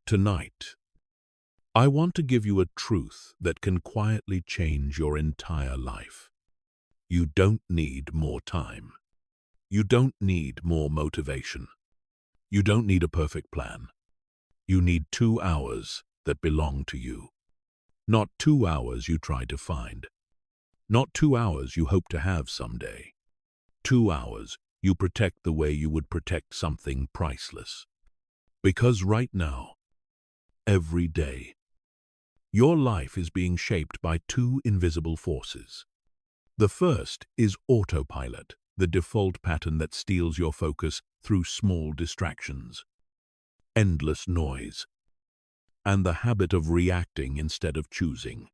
Tonight, I want to give you a truth that can quietly change your entire life. You don't need more time. You don't need more motivation. You don't need a perfect plan. You need 2 hours that belong to you. Not 2 hours you try to find. Not 2 hours you hope to have someday. 2 hours you protect the way you would protect something priceless. Because right now, every day, your life is being shaped by 2 invisible forces. The first is autopilot, the default pattern that steals your focus through small distractions, endless noise, and the habit of reacting instead of choosing.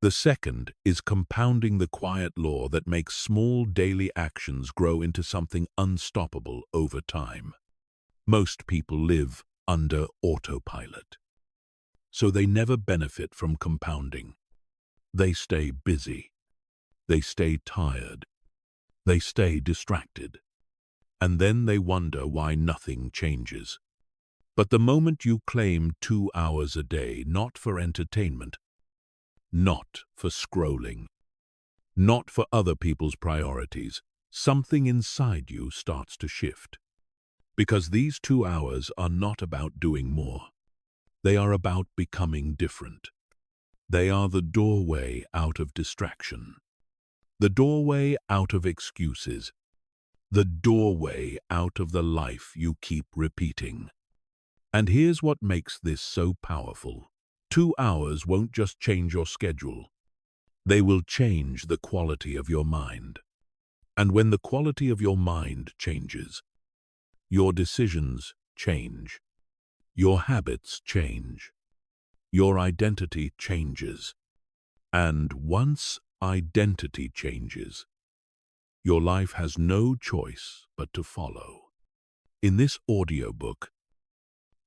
The second is compounding, the quiet law that makes small daily actions grow into something unstoppable over time. Most people live under autopilot, so they never benefit from compounding. They stay busy. They stay tired. They stay distracted. And then they wonder why nothing changes. But the moment you claim 2 hours a day, not for entertainment, not for scrolling, not for other people's priorities, something inside you starts to shift. Because these 2 hours are not about doing more. They are about becoming different. They are the doorway out of distraction. The doorway out of excuses. The doorway out of the life you keep repeating. And here's what makes this so powerful. 2 hours won't just change your schedule. They will change the quality of your mind. And when the quality of your mind changes, your decisions change. Your habits change. Your identity changes. And once identity changes, your life has no choice but to follow. In this audiobook,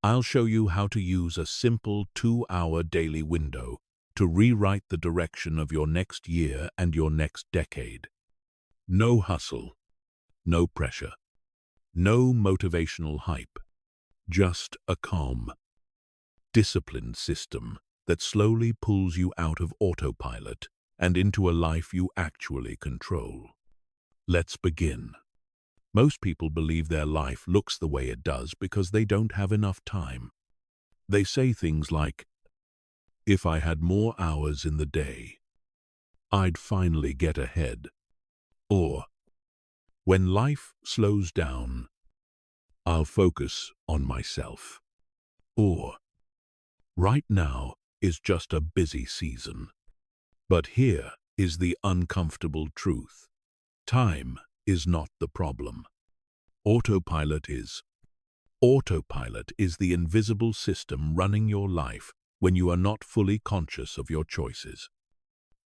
I'll show you how to use a simple 2-hour daily window to rewrite the direction of your next year and your next decade. No hustle, no pressure, no motivational hype, just a calm, disciplined system that slowly pulls you out of autopilot and into a life you actually control. Let's begin. Most people believe their life looks the way it does because they don't have enough time. They say things like, "If I had more hours in the day, I'd finally get ahead." Or, "When life slows down, I'll focus on myself." Or, "Right now is just a busy season." But here is the uncomfortable truth. Time is not the problem. Autopilot is. Autopilot is the invisible system running your life when you are not fully conscious of your choices.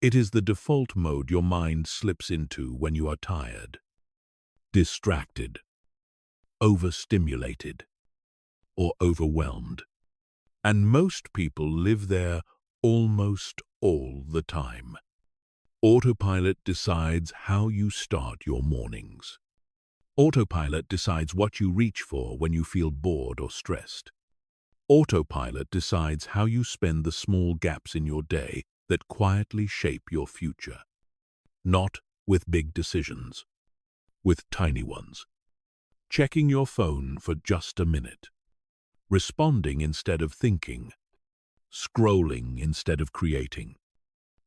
It is the default mode your mind slips into when you are tired, distracted, overstimulated, or overwhelmed. And most people live there almost all the time. Autopilot decides how you start your mornings. Autopilot decides what you reach for when you feel bored or stressed. Autopilot decides how you spend the small gaps in your day that quietly shape your future. Not with big decisions, with tiny ones. Checking your phone for just a minute. Responding instead of thinking. Scrolling instead of creating.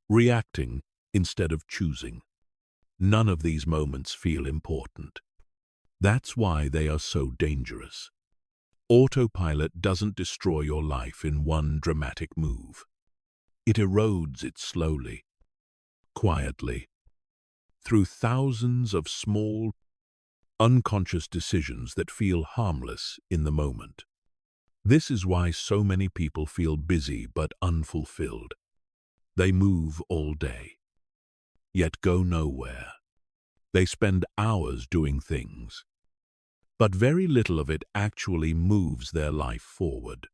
Reacting instead of choosing. None of these moments feel important. That's why they are so dangerous. Autopilot doesn't destroy your life in one dramatic move. It erodes it slowly, quietly, through thousands of small, unconscious decisions that feel harmless in the moment. This is why so many people feel busy but unfulfilled. They move all day, yet go nowhere. They spend hours doing things, but very little of it actually moves their life forward.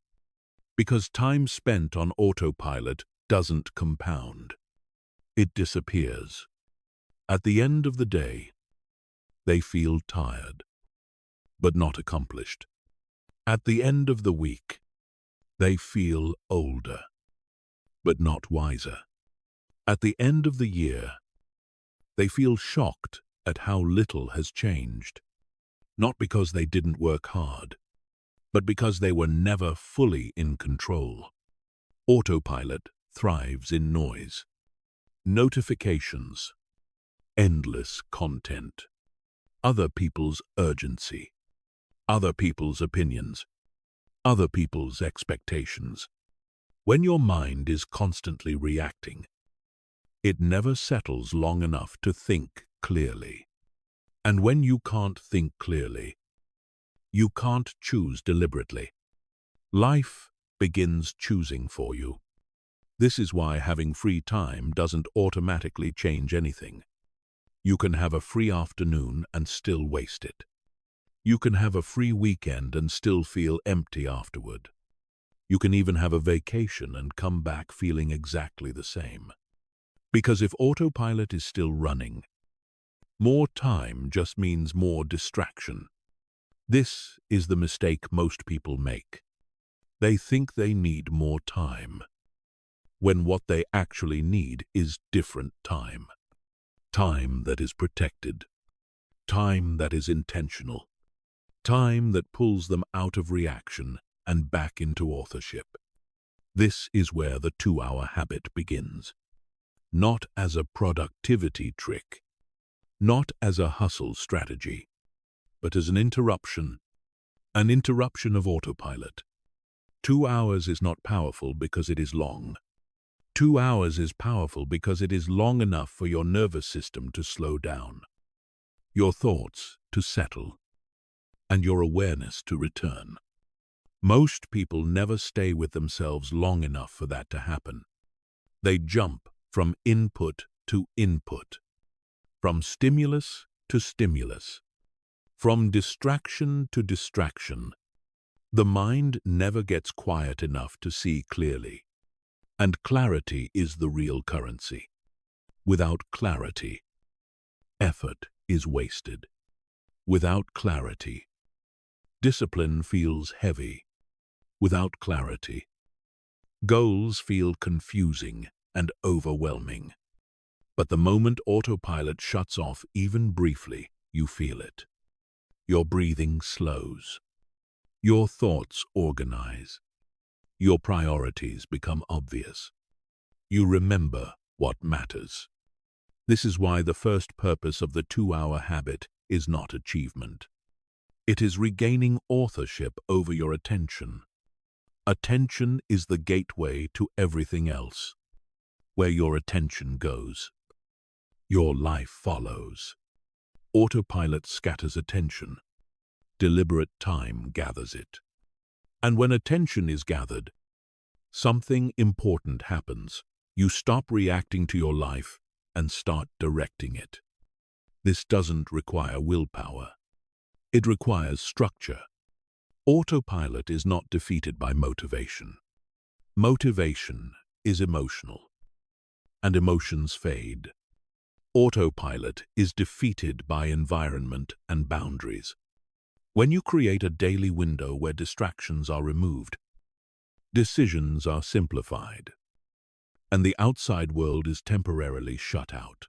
Because time spent on autopilot doesn't compound. It disappears. At the end of the day, they feel tired, but not accomplished. At the end of the week, They feel older, but not wiser. At the end of the year, they feel shocked at how little has changed, not because they didn't work hard, but because they were never fully in control. Autopilot thrives in noise, notifications, endless content, other people's urgency, other people's opinions, other people's expectations. When your mind is constantly reacting, it never settles long enough to think clearly. And when you can't think clearly, you can't choose deliberately. Life begins choosing for you. This is why having free time doesn't automatically change anything. You can have a free afternoon and still waste it. You can have a free weekend and still feel empty afterward. You can even have a vacation and come back feeling exactly the same. Because if autopilot is still running, more time just means more distraction. This is the mistake most people make. They think they need more time, when what they actually need is different time. Time that is protected. Time that is intentional. Time that pulls them out of reaction and back into authorship. This is where the 2-hour habit begins. Not as a productivity trick, not as a hustle strategy, but as an interruption of autopilot. 2 hours is not powerful because it is long. 2 hours is powerful because it is long enough for your nervous system to slow down, your thoughts to settle, and your awareness to return. Most people never stay with themselves long enough for that to happen. They jump from input to input, from stimulus to stimulus, from distraction to distraction. The mind never gets quiet enough to see clearly, and clarity is the real currency. Without clarity, effort is wasted. Without clarity, discipline feels heavy. Without clarity, goals feel confusing and overwhelming. But the moment autopilot shuts off even briefly, you feel it. Your breathing slows. Your thoughts organize. Your priorities become obvious. You remember what matters. This is why the first purpose of the 2-hour habit is not achievement. It is regaining authorship over your attention. Attention is the gateway to everything else. Where your attention goes, your life follows. Autopilot scatters attention. Deliberate time gathers it. And when attention is gathered, something important happens. You stop reacting to your life and start directing it. This doesn't require willpower. It requires structure. Autopilot is not defeated by motivation. Motivation is emotional, and emotions fade. Autopilot is defeated by environment and boundaries. When you create a daily window where distractions are removed, decisions are simplified, and the outside world is temporarily shut out,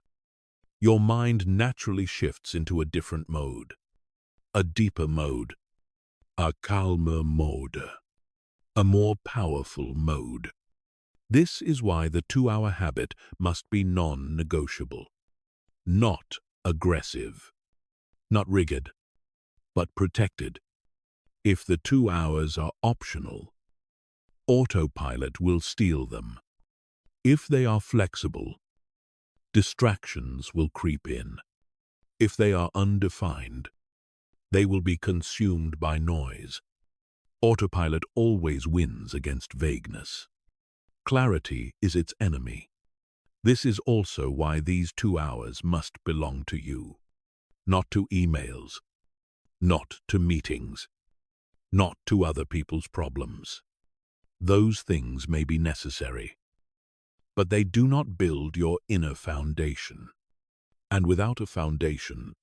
your mind naturally shifts into a different mode, a deeper mode, a calmer mode, a more powerful mode. This is why the 2-hour habit must be non-negotiable, not aggressive, not rigid, but protected. If the 2 hours are optional, autopilot will steal them. If they are flexible, distractions will creep in. If they are undefined, they will be consumed by noise. Autopilot always wins against vagueness. Clarity is its enemy. This is also why these 2 hours must belong to you. Not to emails, not to meetings, not to other people's problems. Those things may be necessary, but they do not build your inner foundation. And without a foundation,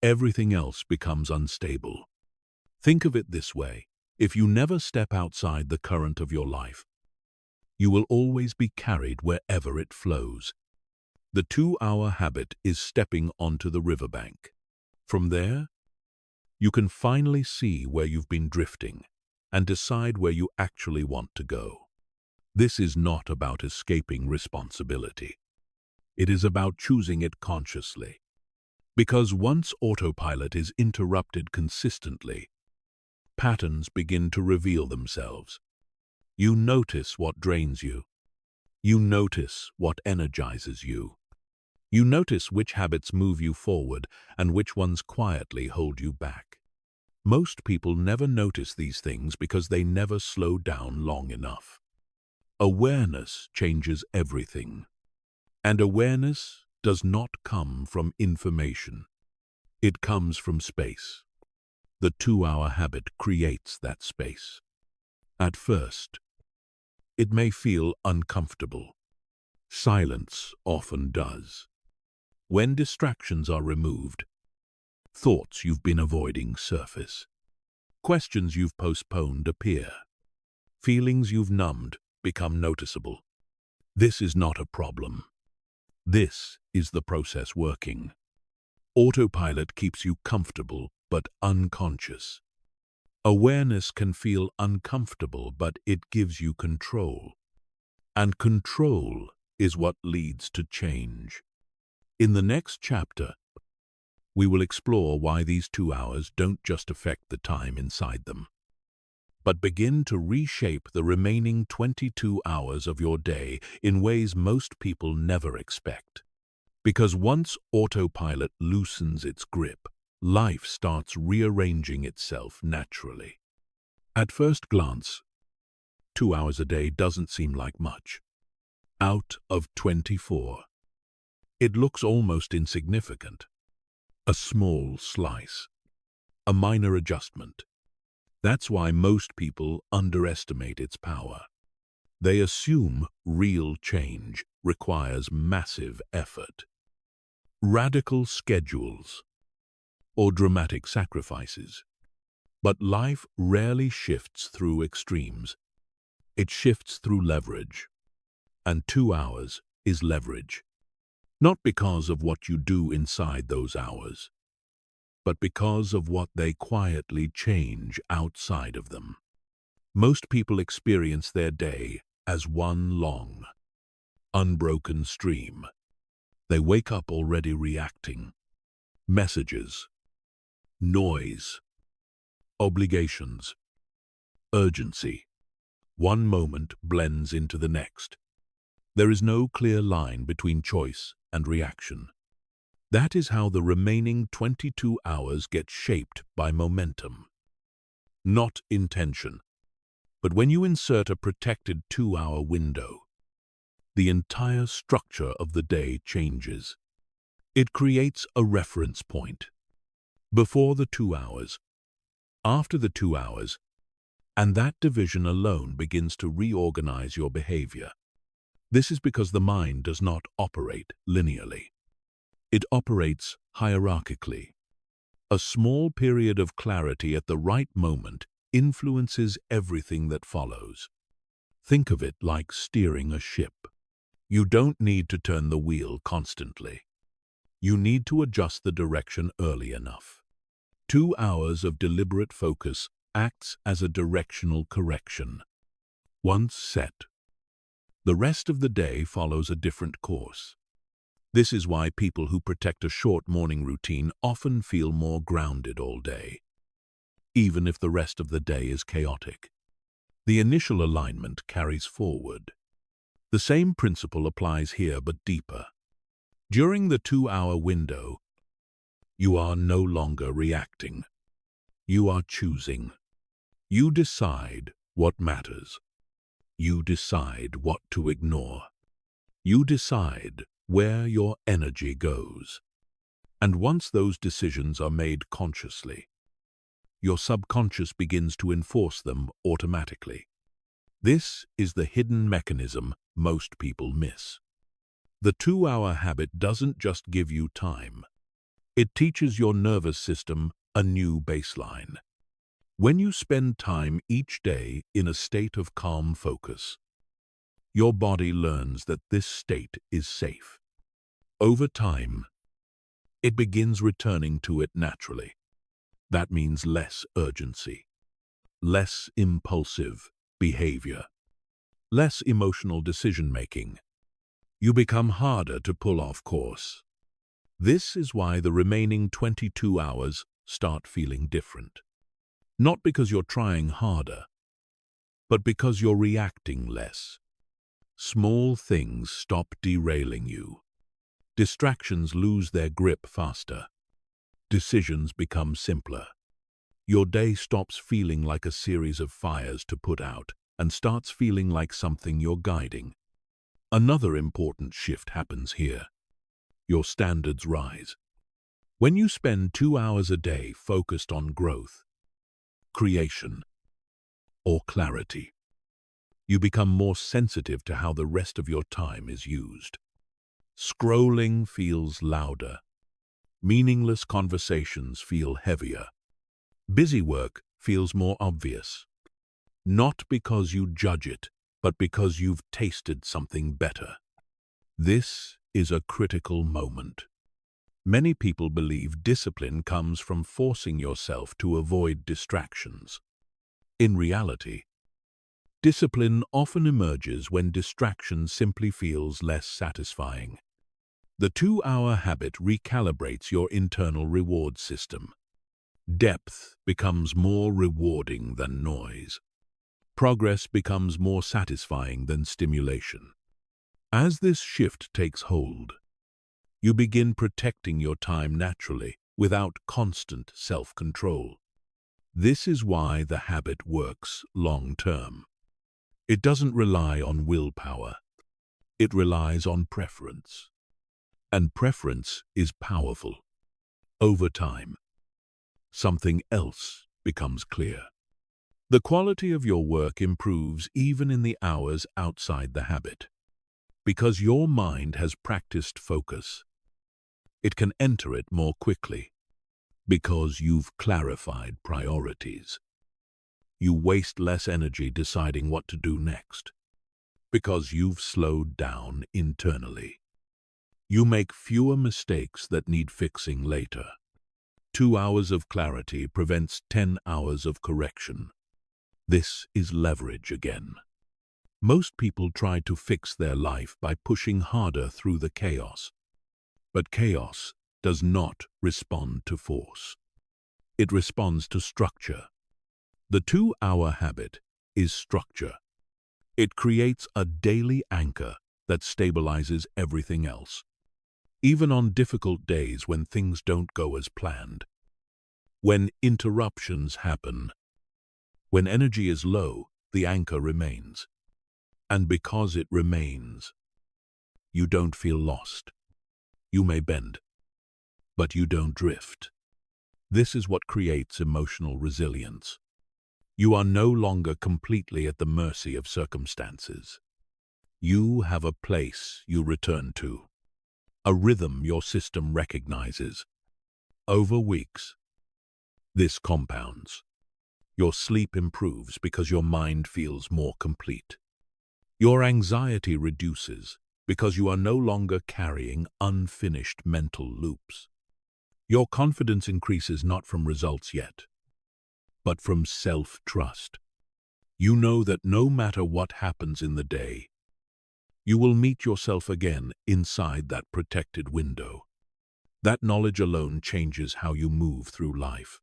everything else becomes unstable. Think of it this way. If you never step outside the current of your life, you will always be carried wherever it flows. The 2-hour habit is stepping onto the riverbank. From there, you can finally see where you've been drifting and decide where you actually want to go. This is not about escaping responsibility. It is about choosing it consciously. Because once autopilot is interrupted consistently, patterns begin to reveal themselves. You notice what drains you. You notice what energizes you. You notice which habits move you forward and which ones quietly hold you back. Most people never notice these things because they never slow down long enough. Awareness changes everything. And awareness does not come from information. It comes from space. The 2-hour habit creates that space. At first, it may feel uncomfortable. Silence often does. When distractions are removed, thoughts you've been avoiding surface. Questions you've postponed appear. Feelings you've numbed become noticeable. This is not a problem. This is the process working. Autopilot keeps you comfortable but unconscious. Awareness can feel uncomfortable, but it gives you control. And control is what leads to change. In the next chapter, we will explore why these 2 hours don't just affect the time inside them, but begin to reshape the remaining 22 hours of your day in ways most people never expect. Because once autopilot loosens its grip, life starts rearranging itself naturally. At first glance, 2 hours a day doesn't seem like much. Out of 24, it looks almost insignificant. A small slice. A minor adjustment. That's why most people underestimate its power. They assume real change requires massive effort, radical schedules, or dramatic sacrifices. But life rarely shifts through extremes. It shifts through leverage. And 2 hours is leverage. Not because of what you do inside those hours, but because of what they quietly change outside of them. Most people experience their day as one long, unbroken stream. They wake up already reacting. Messages, noise, obligations, urgency. One moment blends into the next. There is no clear line between choice and reaction. That is how the remaining 22 hours get shaped by momentum. Not intention. But when you insert a protected 2-hour window, the entire structure of the day changes. It creates a reference point. Before the 2 hours, after the 2 hours, and that division alone begins to reorganize your behavior. This is because the mind does not operate linearly. It operates hierarchically. A small period of clarity at the right moment influences everything that follows. Think of it like steering a ship. You don't need to turn the wheel constantly. You need to adjust the direction early enough. 2 hours of deliberate focus acts as a directional correction. Once set, the rest of the day follows a different course. This is why people who protect a short morning routine often feel more grounded all day, even if the rest of the day is chaotic. The initial alignment carries forward. The same principle applies here, but deeper. During the 2-hour window, you are no longer reacting. You are choosing. You decide what matters. You decide what to ignore. You decide where your energy goes. And once those decisions are made consciously, your subconscious begins to enforce them automatically. This is the hidden mechanism most people miss. The 2-hour habit doesn't just give you time. It teaches your nervous system a new baseline. When you spend time each day in a state of calm focus, your body learns that this state is safe. Over time, it begins returning to it naturally. That means less urgency, less impulsive behavior, less emotional decision-making. You become harder to pull off course. This is why the remaining 22 hours start feeling different. Not because you're trying harder, but because you're reacting less. Small things stop derailing you. Distractions lose their grip faster. Decisions become simpler. Your day stops feeling like a series of fires to put out and starts feeling like something you're guiding. Another important shift happens here. Your standards rise. When you spend 2 hours a day focused on growth, creation, or clarity, you become more sensitive to how the rest of your time is used. Scrolling feels louder. Meaningless conversations feel heavier. Busy work feels more obvious. Not because you judge it, but because you've tasted something better. This is a critical moment. Many people believe discipline comes from forcing yourself to avoid distractions. In reality, discipline often emerges when distraction simply feels less satisfying. The 2-hour habit recalibrates your internal reward system. Depth becomes more rewarding than noise. Progress becomes more satisfying than stimulation. As this shift takes hold, you begin protecting your time naturally, without constant self-control. This is why the habit works long-term. It doesn't rely on willpower. It relies on preference. And preference is powerful. Over time, something else becomes clear. The quality of your work improves even in the hours outside the habit. Because your mind has practiced focus, it can enter it more quickly. Because you've clarified priorities, you waste less energy deciding what to do next. Because you've slowed down internally, you make fewer mistakes that need fixing later. 2 hours of clarity prevents 10 hours of correction. This is leverage again. Most people try to fix their life by pushing harder through the chaos. But chaos does not respond to force. It responds to structure. The 2-hour habit is structure. It creates a daily anchor that stabilizes everything else. Even on difficult days when things don't go as planned. When interruptions happen. When energy is low, the anchor remains. And because it remains, you don't feel lost. You may bend, but you don't drift. This is what creates emotional resilience. You are no longer completely at the mercy of circumstances. You have a place you return to, a rhythm your system recognizes. Over weeks, this compounds. Your sleep improves because your mind feels more complete. Your anxiety reduces because you are no longer carrying unfinished mental loops. Your confidence increases not from results yet, but from self-trust. You know that no matter what happens in the day, you will meet yourself again inside that protected window. That knowledge alone changes how you move through life.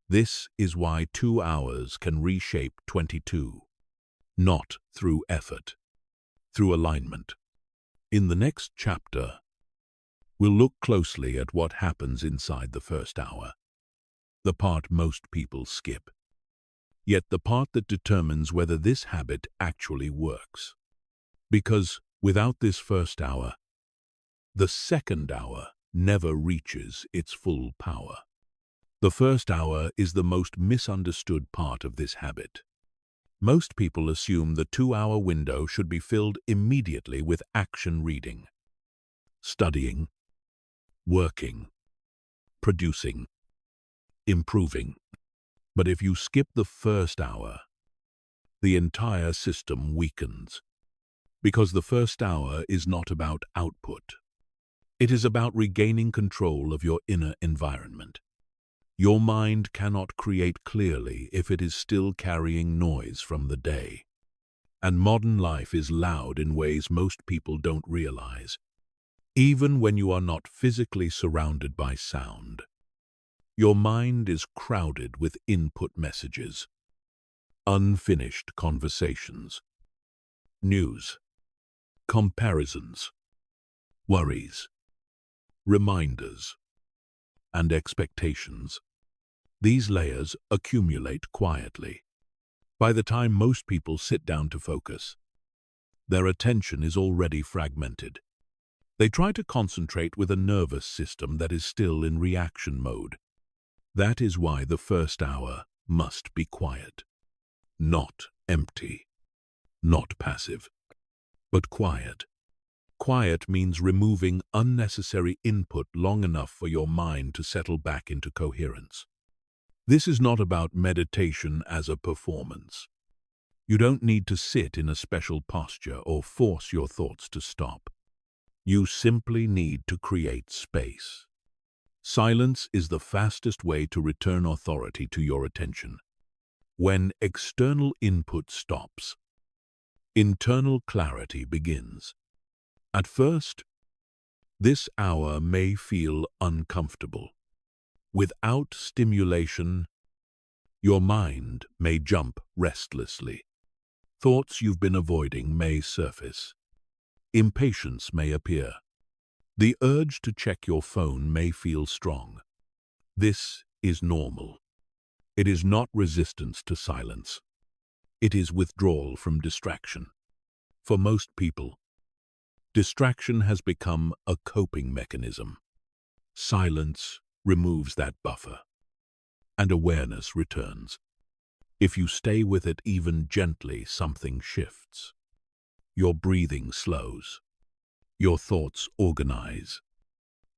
This is why 2 hours can reshape 22. Not through effort, through alignment. In the next chapter, we'll look closely at what happens inside the first hour, the part most people skip, yet the part that determines whether this habit actually works. Because without this first hour, the second hour never reaches its full power. The first hour is the most misunderstood part of this habit. Most people assume the 2-hour window should be filled immediately with action reading, studying, working, producing, improving. But if you skip the first hour, the entire system weakens. Because the first hour is not about output. It is about regaining control of your inner environment. Your mind cannot create clearly if it is still carrying noise from the day. And modern life is loud in ways most people don't realize. Even when you are not physically surrounded by sound, your mind is crowded with input messages, unfinished conversations, news, comparisons, worries, reminders, and expectations. These layers accumulate quietly. By the time most people sit down to focus, their attention is already fragmented. They try to concentrate with a nervous system that is still in reaction mode. That is why the first hour must be quiet. Not empty, not passive, but quiet. Quiet means removing unnecessary input long enough for your mind to settle back into coherence. This is not about meditation as a performance. You don't need to sit in a special posture or force your thoughts to stop. You simply need to create space. Silence is the fastest way to return authority to your attention. When external input stops, internal clarity begins. At first, this hour may feel uncomfortable. Without stimulation, your mind may jump restlessly. Thoughts you've been avoiding may surface. Impatience may appear. The urge to check your phone may feel strong. This is normal. It is not resistance to silence. It is withdrawal from distraction. For most people, distraction has become a coping mechanism. Silence removes that buffer, and awareness returns. If you stay with it even gently, something shifts. Your breathing slows. Your thoughts organize.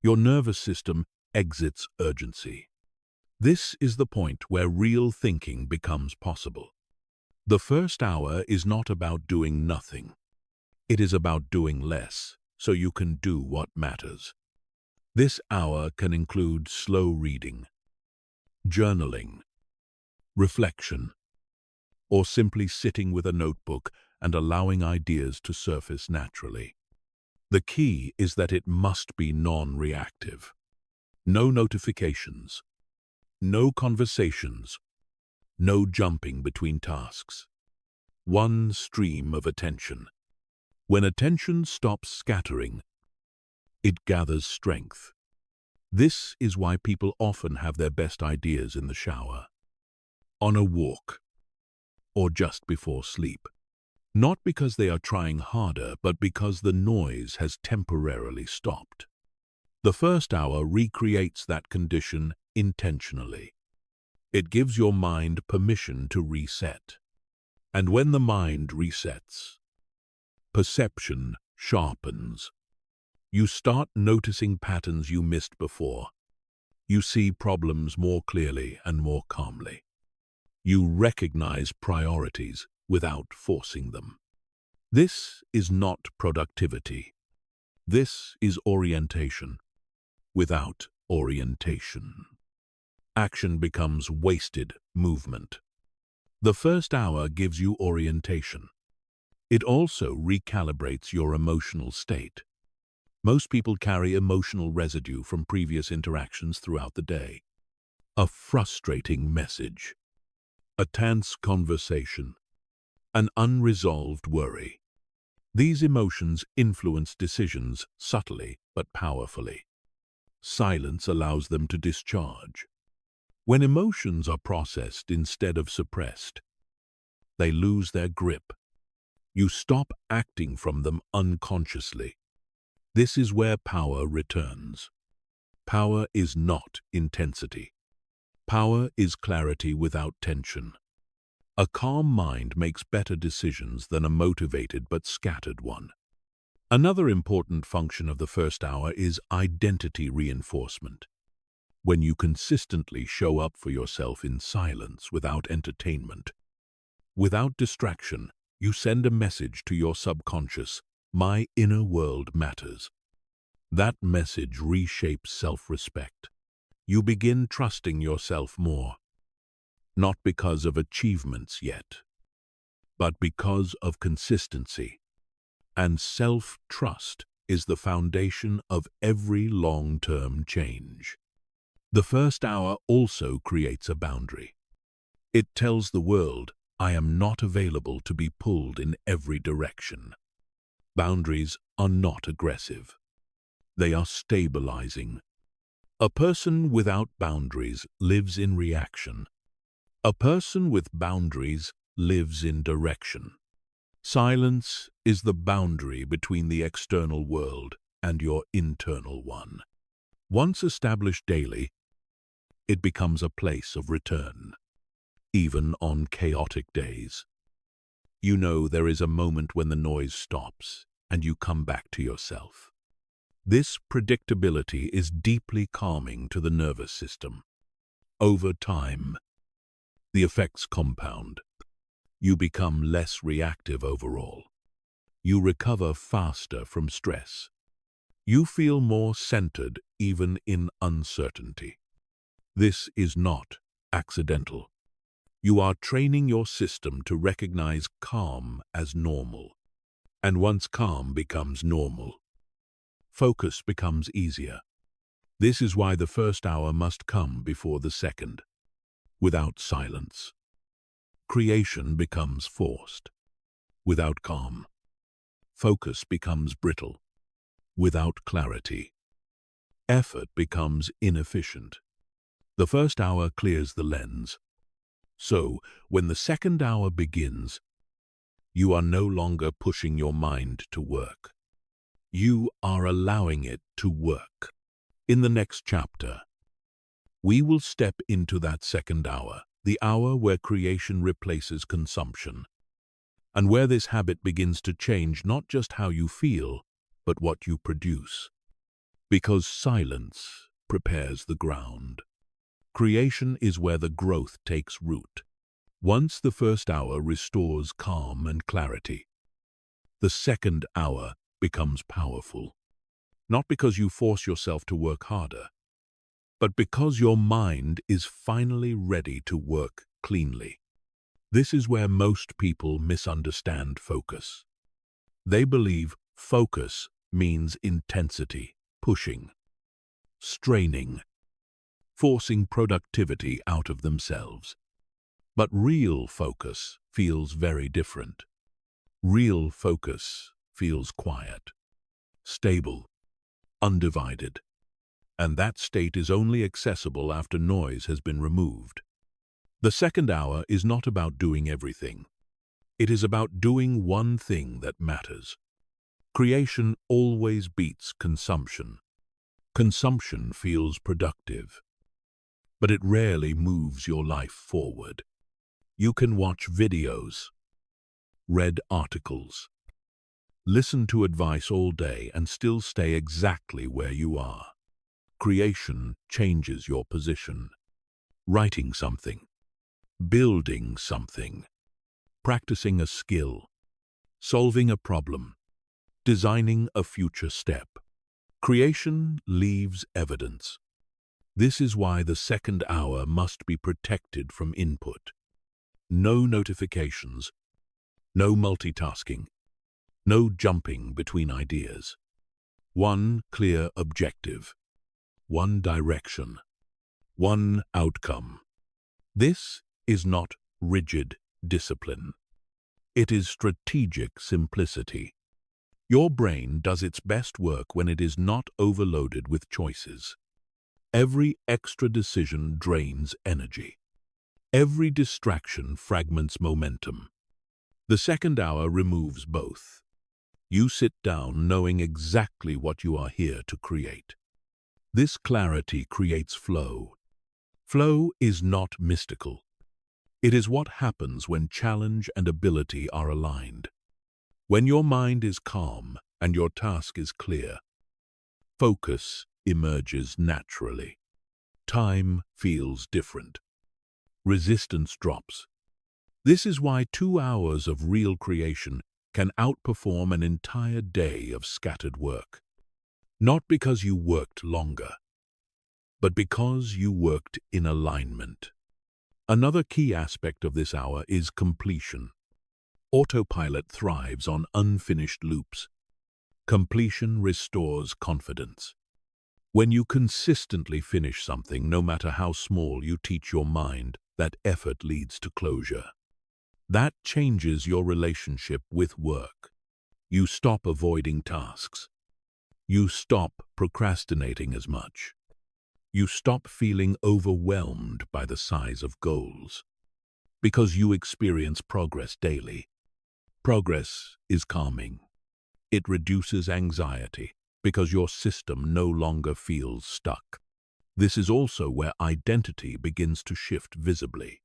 Your nervous system exits urgency. This is the point where real thinking becomes possible. The first hour is not about doing nothing. It is about doing less, so you can do what matters. This hour can include slow reading, journaling, reflection, or simply sitting with a notebook and allowing ideas to surface naturally. The key is that it must be non-reactive. No notifications, no conversations, no jumping between tasks. One stream of attention. When attention stops scattering, it gathers strength. This is why people often have their best ideas in the shower, on a walk, or just before sleep. Not because they are trying harder, but because the noise has temporarily stopped. The first hour recreates that condition intentionally. It gives your mind permission to reset. And when the mind resets, perception sharpens. You start noticing patterns you missed before. You see problems more clearly and more calmly. You recognize priorities without forcing them. This is not productivity. This is orientation. Without orientation, action becomes wasted movement. The first hour gives you orientation. It also recalibrates your emotional state. Most people carry emotional residue from previous interactions throughout the day. A frustrating message, a tense conversation, an unresolved worry. These emotions influence decisions subtly but powerfully. Silence allows them to discharge. When emotions are processed instead of suppressed, they lose their grip. You stop acting from them unconsciously. This is where power returns. Power is not intensity. Power is clarity without tension. A calm mind makes better decisions than a motivated but scattered one. Another important function of the first hour is identity reinforcement. when you consistently show up for yourself in silence without entertainment. Without distraction, you send a message to your subconscious, my inner world matters. That message reshapes self-respect. You begin trusting yourself more, not because of achievements yet, but because of consistency. And self-trust is the foundation of every long-term change. The first hour also creates a boundary. It tells the world, I am not available to be pulled in every direction. Boundaries are not aggressive. They are stabilizing. A person without boundaries lives in reaction. A person with boundaries lives in direction. Silence is the boundary between the external world and your internal one. Once established daily, it becomes a place of return, even on chaotic days. You know there is a moment when the noise stops and you come back to yourself. This predictability is deeply calming to the nervous system. Over time, the effects compound. You become less reactive overall. You recover faster from stress. You feel more centered even in uncertainty. This is not accidental. You are training your system to recognize calm as normal. And once calm becomes normal, focus becomes easier. This is why the first hour must come before the second. Without silence, creation becomes forced. Without calm, focus becomes brittle. Without clarity, effort becomes inefficient. The first hour clears the lens. So, when the second hour begins, you are no longer pushing your mind to work. You are allowing it to work. In the next chapter, we will step into that second hour, the hour where creation replaces consumption, and where this habit begins to change not just how you feel, but what you produce. Because silence prepares the ground. Creation is where the growth takes root. Once the first hour restores calm and clarity, the second hour becomes powerful. Not because you force yourself to work harder, but because your mind is finally ready to work cleanly. This is where most people misunderstand focus. They believe focus means intensity, pushing, straining, forcing productivity out of themselves. But real focus feels very different. Real focus feels quiet, stable, undivided. And that state is only accessible after noise has been removed. The second hour is not about doing everything. It is about doing one thing that matters. Creation always beats consumption. Consumption feels productive, but it rarely moves your life forward. You can watch videos, read articles, listen to advice all day and still stay exactly where you are. Creation changes your position. Writing something, building something, practicing a skill, solving a problem, designing a future step. Creation leaves evidence. This is why the second hour must be protected from input. No notifications, no multitasking, no jumping between ideas. One clear objective, one direction, one outcome. This is not rigid discipline. It is strategic simplicity. Your brain does its best work when it is not overloaded with choices. Every extra decision drains energy. Every distraction fragments momentum. The second hour removes both. You sit down knowing exactly what you are here to create. This clarity creates flow. Flow is not mystical. It is what happens when challenge and ability are aligned. When your mind is calm and your task is clear, focus emerges naturally. Time feels different. Resistance drops. This is why 2 hours of real creation can outperform an entire day of scattered work. Not because you worked longer, but because you worked in alignment. Another key aspect of this hour is completion. Autopilot thrives on unfinished loops. Completion restores confidence. When you consistently finish something, no matter how small, you teach your mind that effort leads to closure. That changes your relationship with work. You stop avoiding tasks. You stop procrastinating as much. You stop feeling overwhelmed by the size of goals. Because you experience progress daily. Progress is calming. It reduces anxiety because your system no longer feels stuck. This is also where identity begins to shift visibly.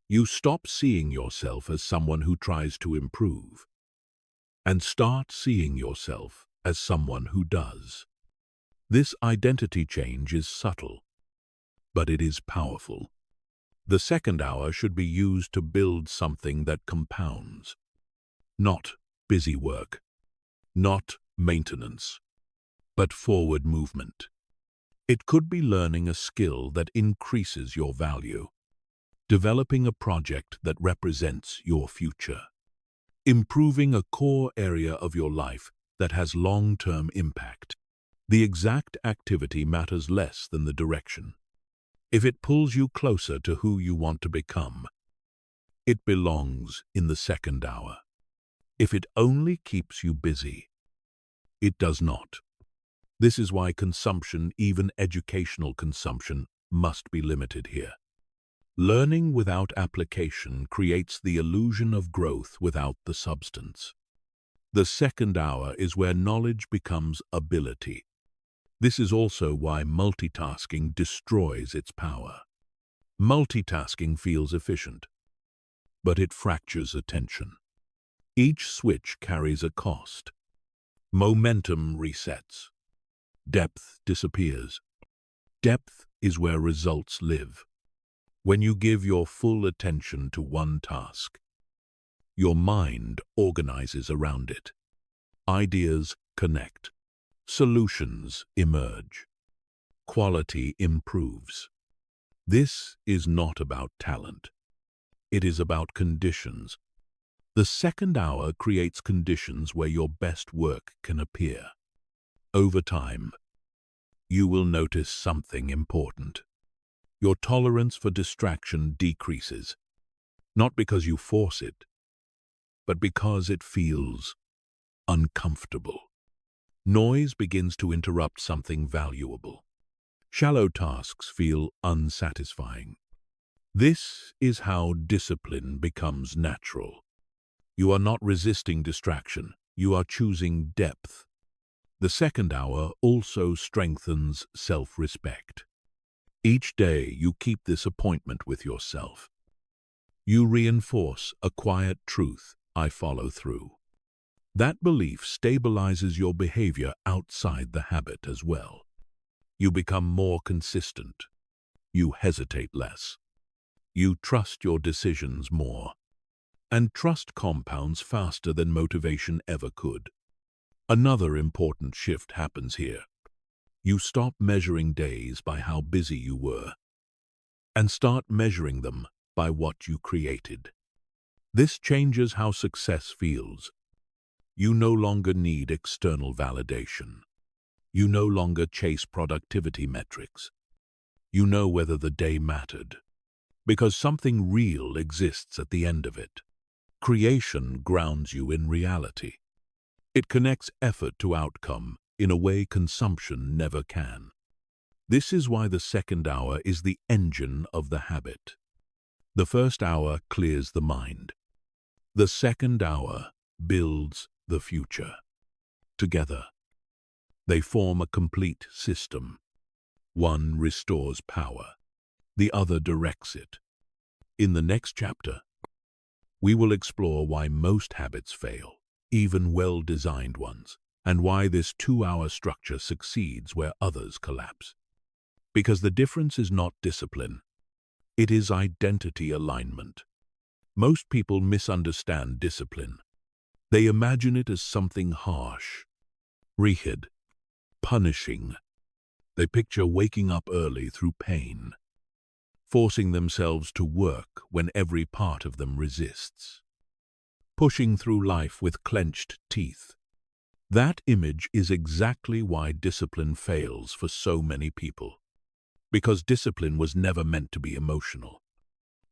You stop seeing yourself as someone who tries to improve and start seeing yourself as someone who does. This identity change is subtle, but it is powerful. The second hour should be used to build something that compounds. Not busy work, not maintenance, but forward movement. It could be learning a skill that increases your value, developing a project that represents your future, improving a core area of your life that has long-term impact. The exact activity matters less than the direction. If it pulls you closer to who you want to become, it belongs in the second hour. If it only keeps you busy, it does not. This is why consumption, even educational consumption, must be limited here. Learning without application creates the illusion of growth without the substance. The second hour is where knowledge becomes ability. This is also why multitasking destroys its power. Multitasking feels efficient, but it fractures attention. Each switch carries a cost. Momentum resets. Depth disappears. Depth is where results live. When you give your full attention to one task, your mind organizes around it. Ideas connect. Solutions emerge. Quality improves. This is not about talent. It is about conditions. The second hour creates conditions where your best work can appear. Over time, you will notice something important. Your tolerance for distraction decreases, not because you force it, but because it feels uncomfortable. Noise begins to interrupt something valuable. Shallow tasks feel unsatisfying. This is how discipline becomes natural. You are not resisting distraction, you are choosing depth. The second hour also strengthens self-respect. Each day you keep this appointment with yourself. You reinforce a quiet truth: I follow through. That belief stabilizes your behavior outside the habit as well. You become more consistent. You hesitate less. You trust your decisions more. And trust compounds faster than motivation ever could. Another important shift happens here. You stop measuring days by how busy you were, and start measuring them by what you created. This changes how success feels. You no longer need external validation. You no longer chase productivity metrics. You know whether the day mattered, because something real exists at the end of it. Creation grounds you in reality. It connects effort to outcome in a way consumption never can. This is why the second hour is the engine of the habit. The first hour clears the mind. The second hour builds the future. Together, they form a complete system. One restores power. The other directs it. In the next chapter, we will explore why most habits fail, even well-designed ones, and why this 2-hour structure succeeds where others collapse. Because the difference is not discipline. It is identity alignment. Most people misunderstand discipline. They imagine it as something harsh, rigid, punishing. They picture waking up early through pain, forcing themselves to work when every part of them resists, pushing through life with clenched teeth. That image is exactly why discipline fails for so many people. Because discipline was never meant to be emotional.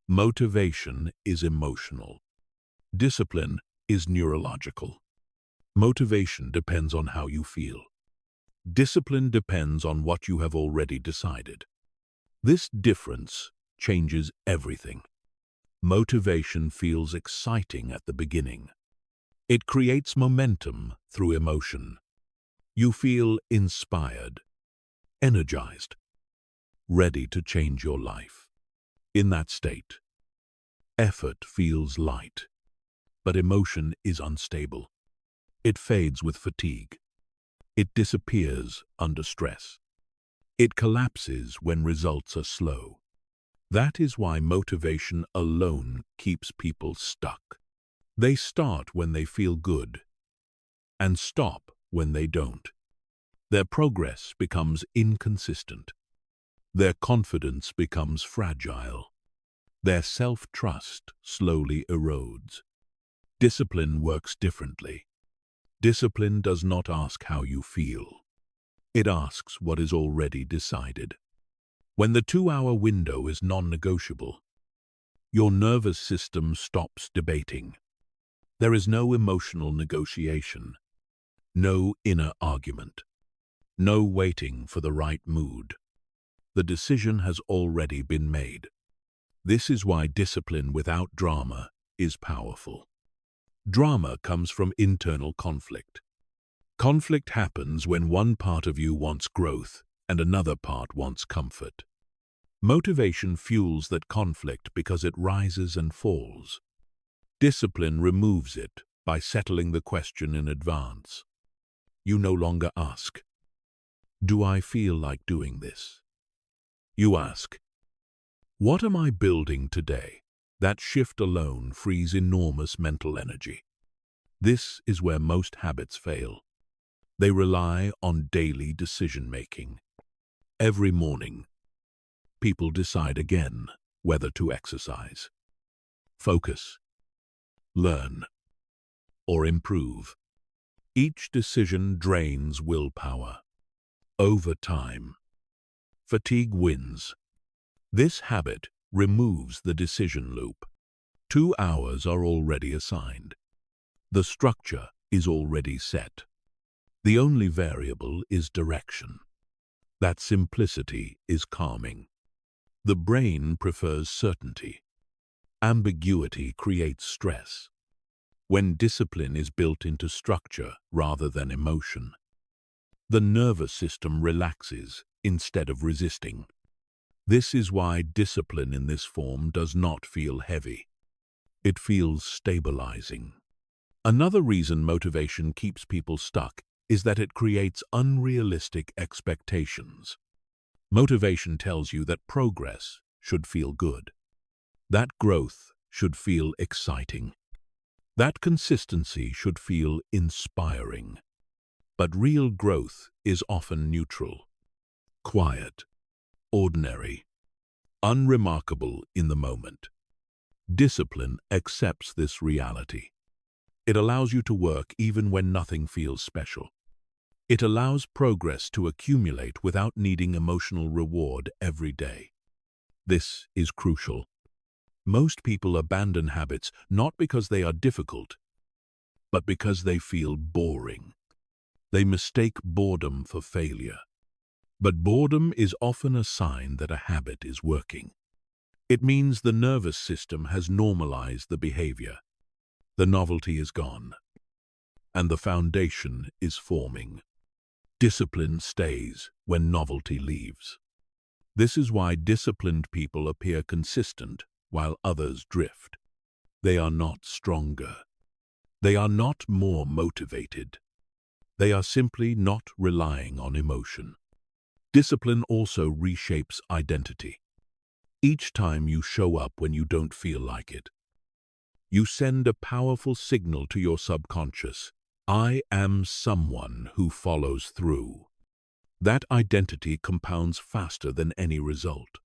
Motivation is emotional. Discipline is neurological. Motivation depends on how you feel. Discipline depends on what you have already decided. This difference changes everything. Motivation feels exciting at the beginning. It creates momentum through emotion. You feel inspired, energized, ready to change your life. In that state, effort feels light, but emotion is unstable. It fades with fatigue. It disappears under stress. It collapses when results are slow. That is why motivation alone keeps people stuck. They start when they feel good and stop when they don't. Their progress becomes inconsistent. Their confidence becomes fragile. Their self-trust slowly erodes. Discipline works differently. Discipline does not ask how you feel. It asks what is already decided. When the 2-hour window is non-negotiable, your nervous system stops debating. There is no emotional negotiation, no inner argument, no waiting for the right mood. The decision has already been made. This is why discipline without drama is powerful. Drama comes from internal conflict. Conflict happens when one part of you wants growth and another part wants comfort. Motivation fuels that conflict because it rises and falls. Discipline removes it by settling the question in advance. You no longer ask, "Do I feel like doing this?" You ask, "What am I building today?" That shift alone frees enormous mental energy. This is where most habits fail. They rely on daily decision-making. Every morning, people decide again whether to exercise, focus, learn, or improve. Each decision drains willpower. Over time, fatigue wins. This habit removes the decision loop. 2 hours are already assigned. The structure is already set. The only variable is direction. That simplicity is calming. The brain prefers certainty. Ambiguity creates stress. When discipline is built into structure rather than emotion, the nervous system relaxes instead of resisting. This is why discipline in this form does not feel heavy. It feels stabilizing. Another reason motivation keeps people stuck is that it creates unrealistic expectations. Motivation tells you that progress should feel good, that growth should feel exciting, that consistency should feel inspiring. But real growth is often neutral, quiet, ordinary, unremarkable in the moment. Discipline accepts this reality. It allows you to work even when nothing feels special. It allows progress to accumulate without needing emotional reward every day. This is crucial. Most people abandon habits not because they are difficult, but because they feel boring. They mistake boredom for failure. But boredom is often a sign that a habit is working. It means the nervous system has normalized the behavior. The novelty is gone, and the foundation is forming. Discipline stays when novelty leaves. This is why disciplined people appear consistent while others drift. They are not stronger. They are not more motivated. They are simply not relying on emotion. Discipline also reshapes identity. Each time you show up when you don't feel like it, you send a powerful signal to your subconscious. I am someone who follows through. That identity compounds faster than any result.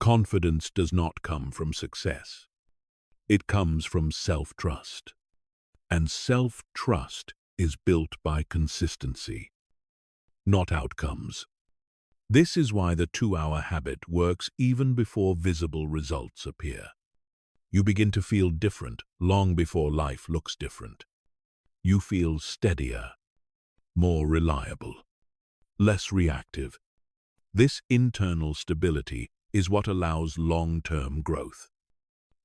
Confidence does not come from success. It comes from self-trust. And self-trust is built by consistency, not outcomes. This is why the 2-hour habit works even before visible results appear. You begin to feel different long before life looks different. You feel steadier, more reliable, less reactive. This internal stability is what allows long-term growth.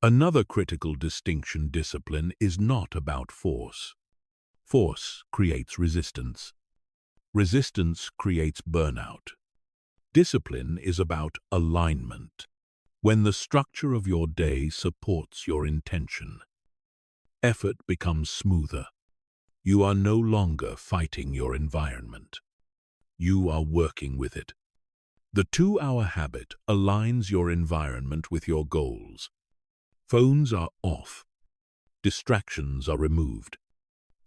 Another critical distinction: discipline is not about force. Force creates resistance. Resistance creates burnout. Discipline is about alignment. When the structure of your day supports your intention, effort becomes smoother. You are no longer fighting your environment. You are working with it. The 2-hour habit aligns your environment with your goals. Phones are off. Distractions are removed.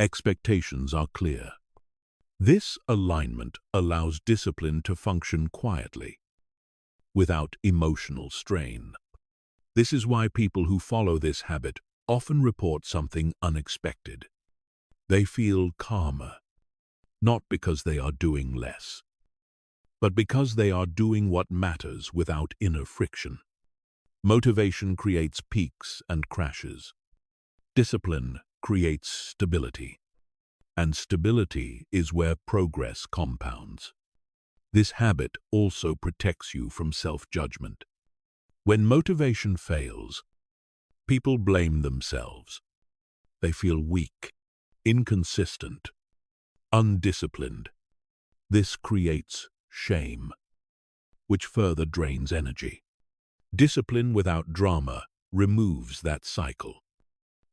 Expectations are clear. This alignment allows discipline to function quietly, without emotional strain. This is why people who follow this habit often report something unexpected. They feel calmer, not because they are doing less, but because they are doing what matters without inner friction. Motivation creates peaks and crashes. Discipline creates stability. And stability is where progress compounds. This habit also protects you from self-judgment. When motivation fails, people blame themselves. They feel weak, inconsistent, undisciplined. This creates shame, which further drains energy. Discipline without drama removes that cycle.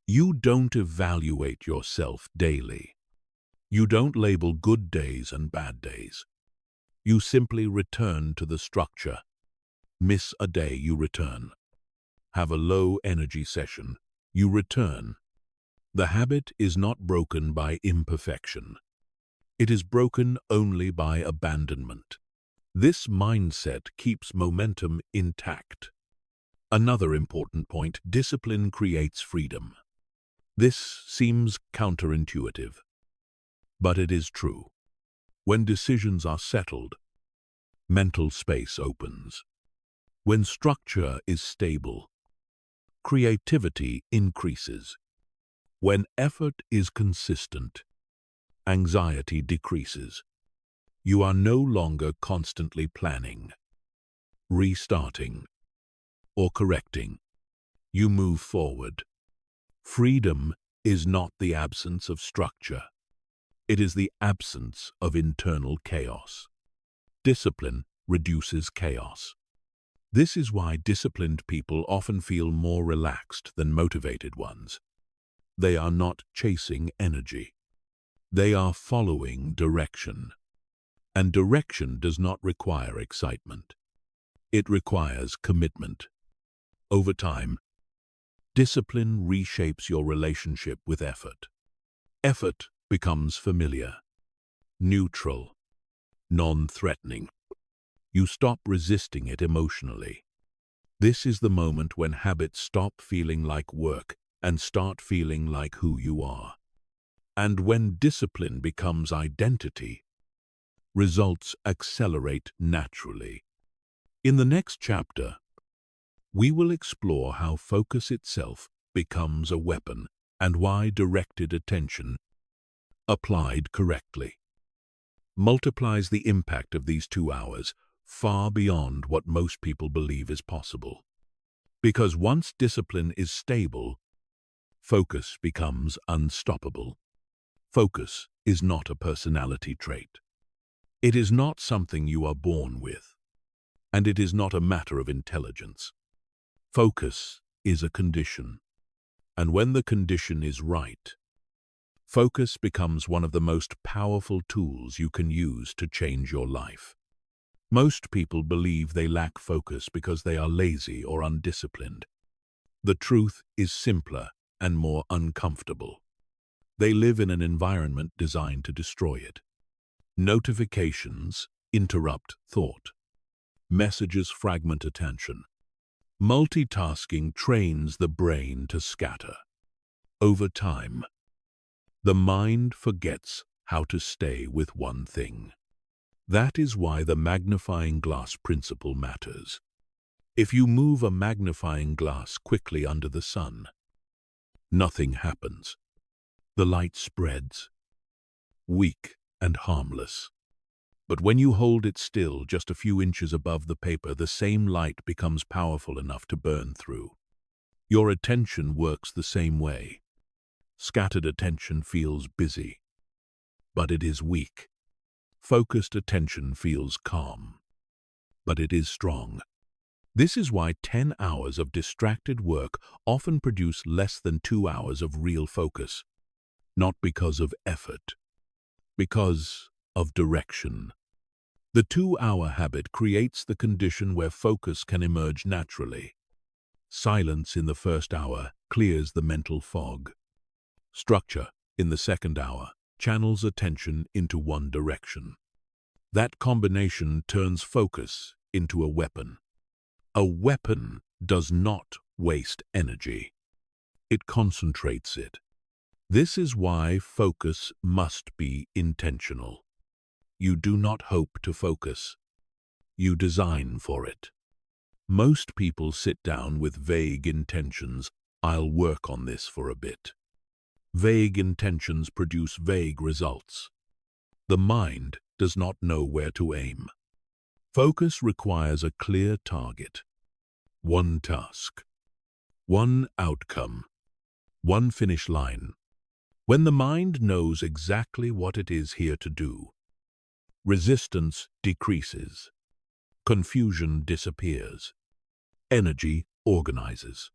You don't evaluate yourself daily. You don't label good days and bad days. You simply return to the structure. Miss a day, you return. Have a low energy session, you return. The habit is not broken by imperfection. It is broken only by abandonment. This mindset keeps momentum intact. Another important point: discipline creates freedom. This seems counterintuitive, but it is true. When decisions are settled, mental space opens. When structure is stable, creativity increases. When effort is consistent, anxiety decreases. You are no longer constantly planning, restarting, or correcting. You move forward. Freedom is not the absence of structure. It is the absence of internal chaos. Discipline reduces chaos. This is why disciplined people often feel more relaxed than motivated ones. They are not chasing energy. They are following direction. And direction does not require excitement. It requires commitment. Over time, discipline reshapes your relationship with effort. Effort becomes familiar, neutral, non-threatening. You stop resisting it emotionally. This is the moment when habits stop feeling like work and start feeling like who you are. And when discipline becomes identity, results accelerate naturally. In the next chapter, we will explore how focus itself becomes a weapon and why directed attention, applied correctly, multiplies the impact of these 2 hours far beyond what most people believe is possible. Because once discipline is stable, focus becomes unstoppable. Focus is not a personality trait. It is not something you are born with, and it is not a matter of intelligence. Focus is a condition, and when the condition is right, focus becomes one of the most powerful tools you can use to change your life. Most people believe they lack focus because they are lazy or undisciplined. The truth is simpler and more uncomfortable. They live in an environment designed to destroy it. Notifications interrupt thought. Messages fragment attention. Multitasking trains the brain to scatter. Over time, the mind forgets how to stay with one thing. That is why the magnifying glass principle matters. If you move a magnifying glass quickly under the sun, nothing happens. The light spreads, weak and harmless. But when you hold it still just a few inches above the paper, the same light becomes powerful enough to burn through. Your attention works the same way. Scattered attention feels busy, but it is weak. Focused attention feels calm, but it is strong. This is why 10 hours of distracted work often produce less than 2 hours of real focus. Not because of effort, because of direction. The 2-hour habit creates the condition where focus can emerge naturally. Silence in the first hour clears the mental fog. Structure in the second hour channels attention into one direction. That combination turns focus into a weapon. A weapon does not waste energy. It concentrates it. This is why focus must be intentional. You do not hope to focus. You design for it. Most people sit down with vague intentions. I'll work on this for a bit. Vague intentions produce vague results. The mind does not know where to aim. Focus requires a clear target. One task. One outcome. One finish line. When the mind knows exactly what it is here to do, resistance decreases. Confusion disappears. Energy organizes.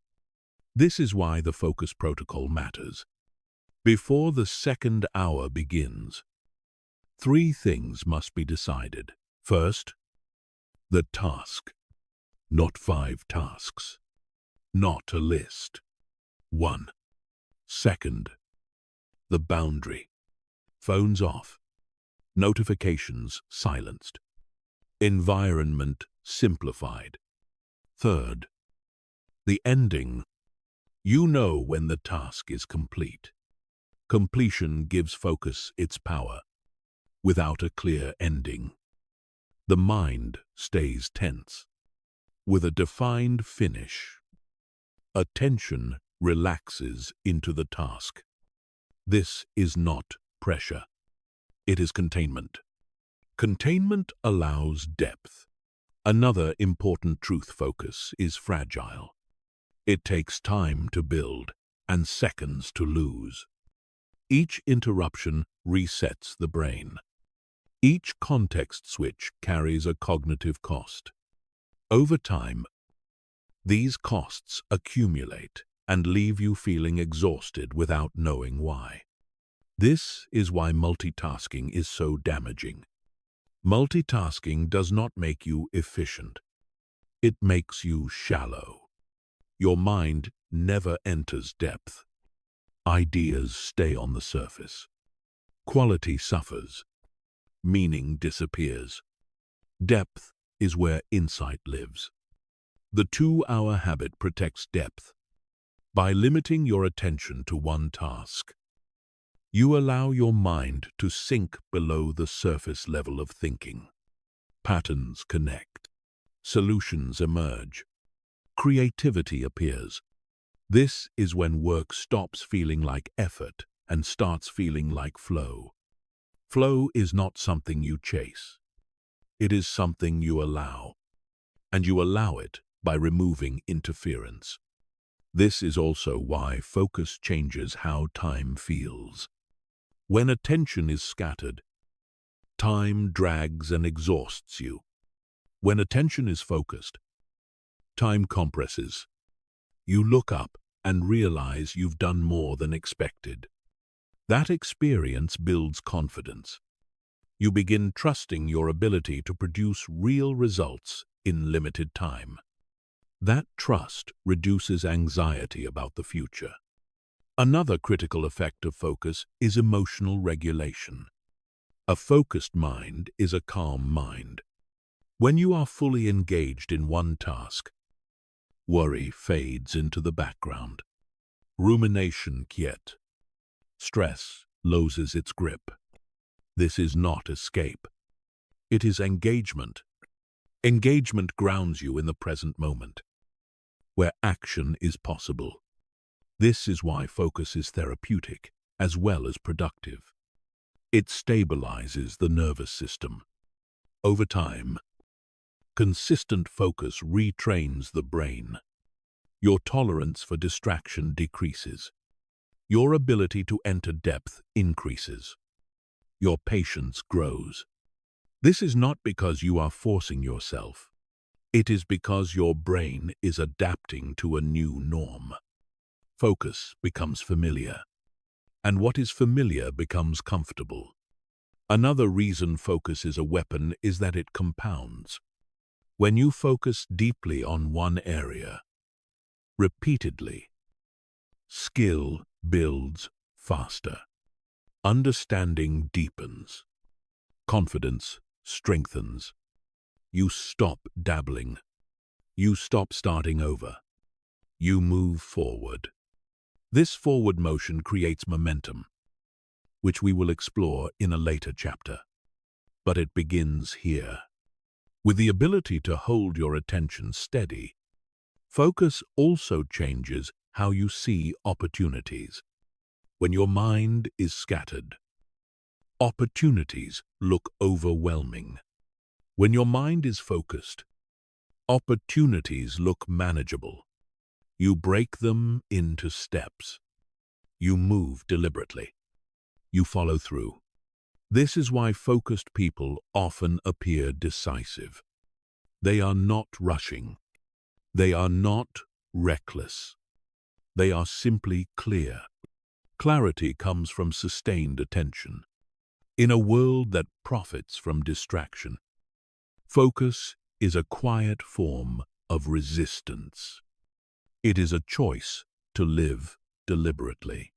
This is why the focus protocol matters. Before the second hour begins, 3 things must be decided. First, the task. Not 5 tasks. Not a list. 1. Second, the boundary. Phones off. Notifications silenced. Environment simplified. Third, the ending. You know when the task is complete. Completion gives focus its power. Without a clear ending, the mind stays tense. With a defined finish, attention relaxes into the task. This is not pressure. It is containment. Containment allows depth. Another important truth: focus is fragile. It takes time to build and seconds to lose. Each interruption resets the brain. Each context switch carries a cognitive cost. Over time, these costs accumulate and leave you feeling exhausted without knowing why. This is why multitasking is so damaging. Multitasking does not make you efficient. It makes you shallow. Your mind never enters depth. Ideas stay on the surface. Quality suffers. Meaning disappears. Depth is where insight lives. The 2-hour habit protects depth. By limiting your attention to one task, you allow your mind to sink below the surface level of thinking. Patterns connect. Solutions emerge. Creativity appears. This is when work stops feeling like effort and starts feeling like flow. Flow is not something you chase. It is something you allow. And you allow it by removing interference. This is also why focus changes how time feels. When attention is scattered, time drags and exhausts you. When attention is focused, time compresses. You look up and realize you've done more than expected. That experience builds confidence. You begin trusting your ability to produce real results in limited time. That trust reduces anxiety about the future. Another critical effect of focus is emotional regulation. A focused mind is a calm mind. When you are fully engaged in one task, worry fades into the background. Rumination quiet. Stress loses its grip. This is not escape. It is engagement. Engagement grounds you in the present moment, where action is possible. This is why focus is therapeutic as well as productive. It stabilizes the nervous system. Over time, consistent focus retrains the brain. Your tolerance for distraction decreases. Your ability to enter depth increases. Your patience grows. This is not because you are forcing yourself. It is because your brain is adapting to a new norm. Focus becomes familiar, and what is familiar becomes comfortable. Another reason focus is a weapon is that it compounds. When you focus deeply on one area, repeatedly, skill builds faster. Understanding deepens. Confidence strengthens. You stop dabbling. You stop starting over. You move forward. This forward motion creates momentum, which we will explore in a later chapter. But it begins here. With the ability to hold your attention steady, focus also changes how you see opportunities. When your mind is scattered, opportunities look overwhelming. When your mind is focused, opportunities look manageable. You break them into steps. You move deliberately. You follow through. This is why focused people often appear decisive. They are not rushing. They are not reckless. They are simply clear. Clarity comes from sustained attention. In a world that profits from distraction, focus is a quiet form of resistance. It is a choice to live deliberately.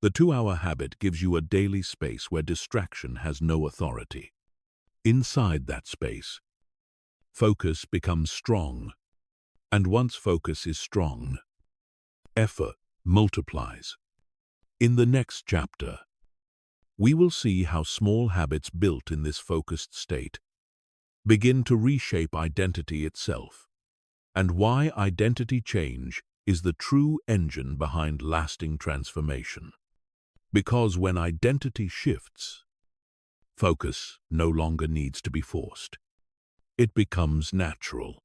The 2-hour habit gives you a daily space where distraction has no authority. Inside that space, focus becomes strong, and once focus is strong, effort multiplies. In the next chapter, we will see how small habits built in this focused state begin to reshape identity itself, and why identity change is the true engine behind lasting transformation. Because when identity shifts, focus no longer needs to be forced. It becomes natural.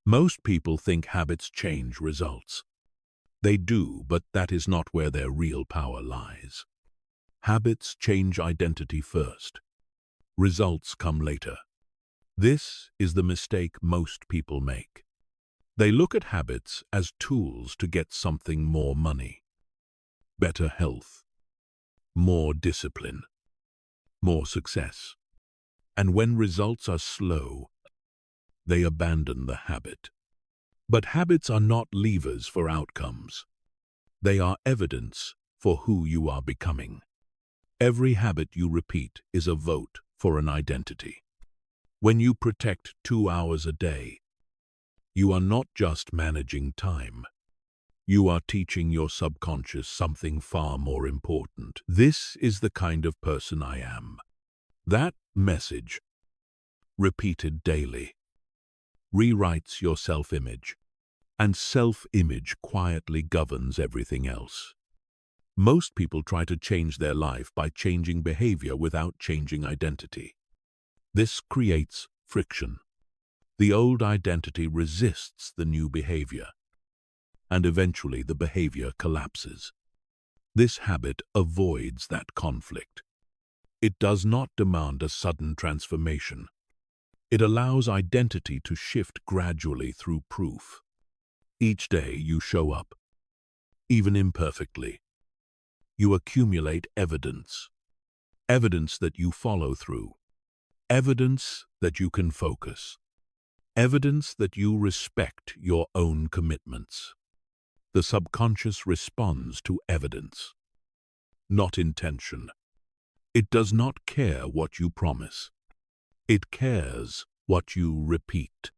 Most people think habits change results. They do, but that is not where their real power lies. Habits change identity first. Results come later. This is the mistake most people make. They look at habits as tools to get something: more money, better health, more discipline, more success. And when results are slow, they abandon the habit. But habits are not levers for outcomes. They are evidence for who you are becoming. Every habit you repeat is a vote for an identity. When you protect 2 hours a day, you are not just managing time. You are teaching your subconscious something far more important. This is the kind of person I am. That message, repeated daily, rewrites your self-image, and self-image quietly governs everything else. Most people try to change their life by changing behavior without changing identity. This creates friction. The old identity resists the new behavior, and eventually the behavior collapses. This habit avoids that conflict. It does not demand a sudden transformation. It allows identity to shift gradually through proof. Each day you show up, even imperfectly. You accumulate evidence. evidence that you follow through, evidence that you can focus, evidence that you respect your own commitments. The subconscious responds to evidence, not intention. It does not care what you promise. It cares what you repeat.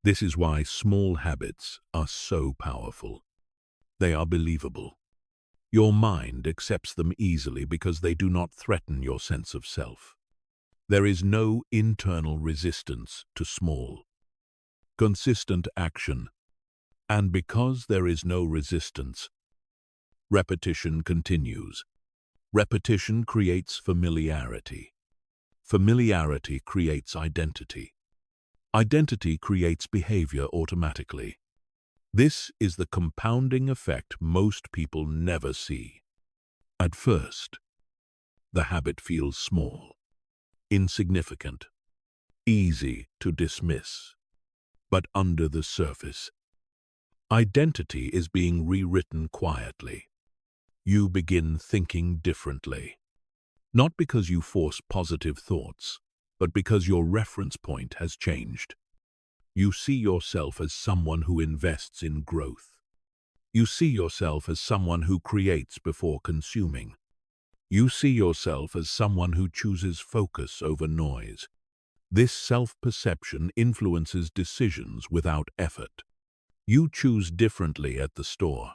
This is why small habits are so powerful. They are believable. Your mind accepts them easily because they do not threaten your sense of self. There is no internal resistance to small, consistent action. And because there is no resistance, repetition continues. Repetition creates familiarity. Familiarity creates identity. Identity creates behavior automatically. This is the compounding effect most people never see. At first, the habit feels small, insignificant, easy to dismiss. But under the surface, identity is being rewritten quietly. You begin thinking differently. Not because you force positive thoughts, but because your reference point has changed. You see yourself as someone who invests in growth. You see yourself as someone who creates before consuming. You see yourself as someone who chooses focus over noise. This self-perception influences decisions without effort. You choose differently at the store.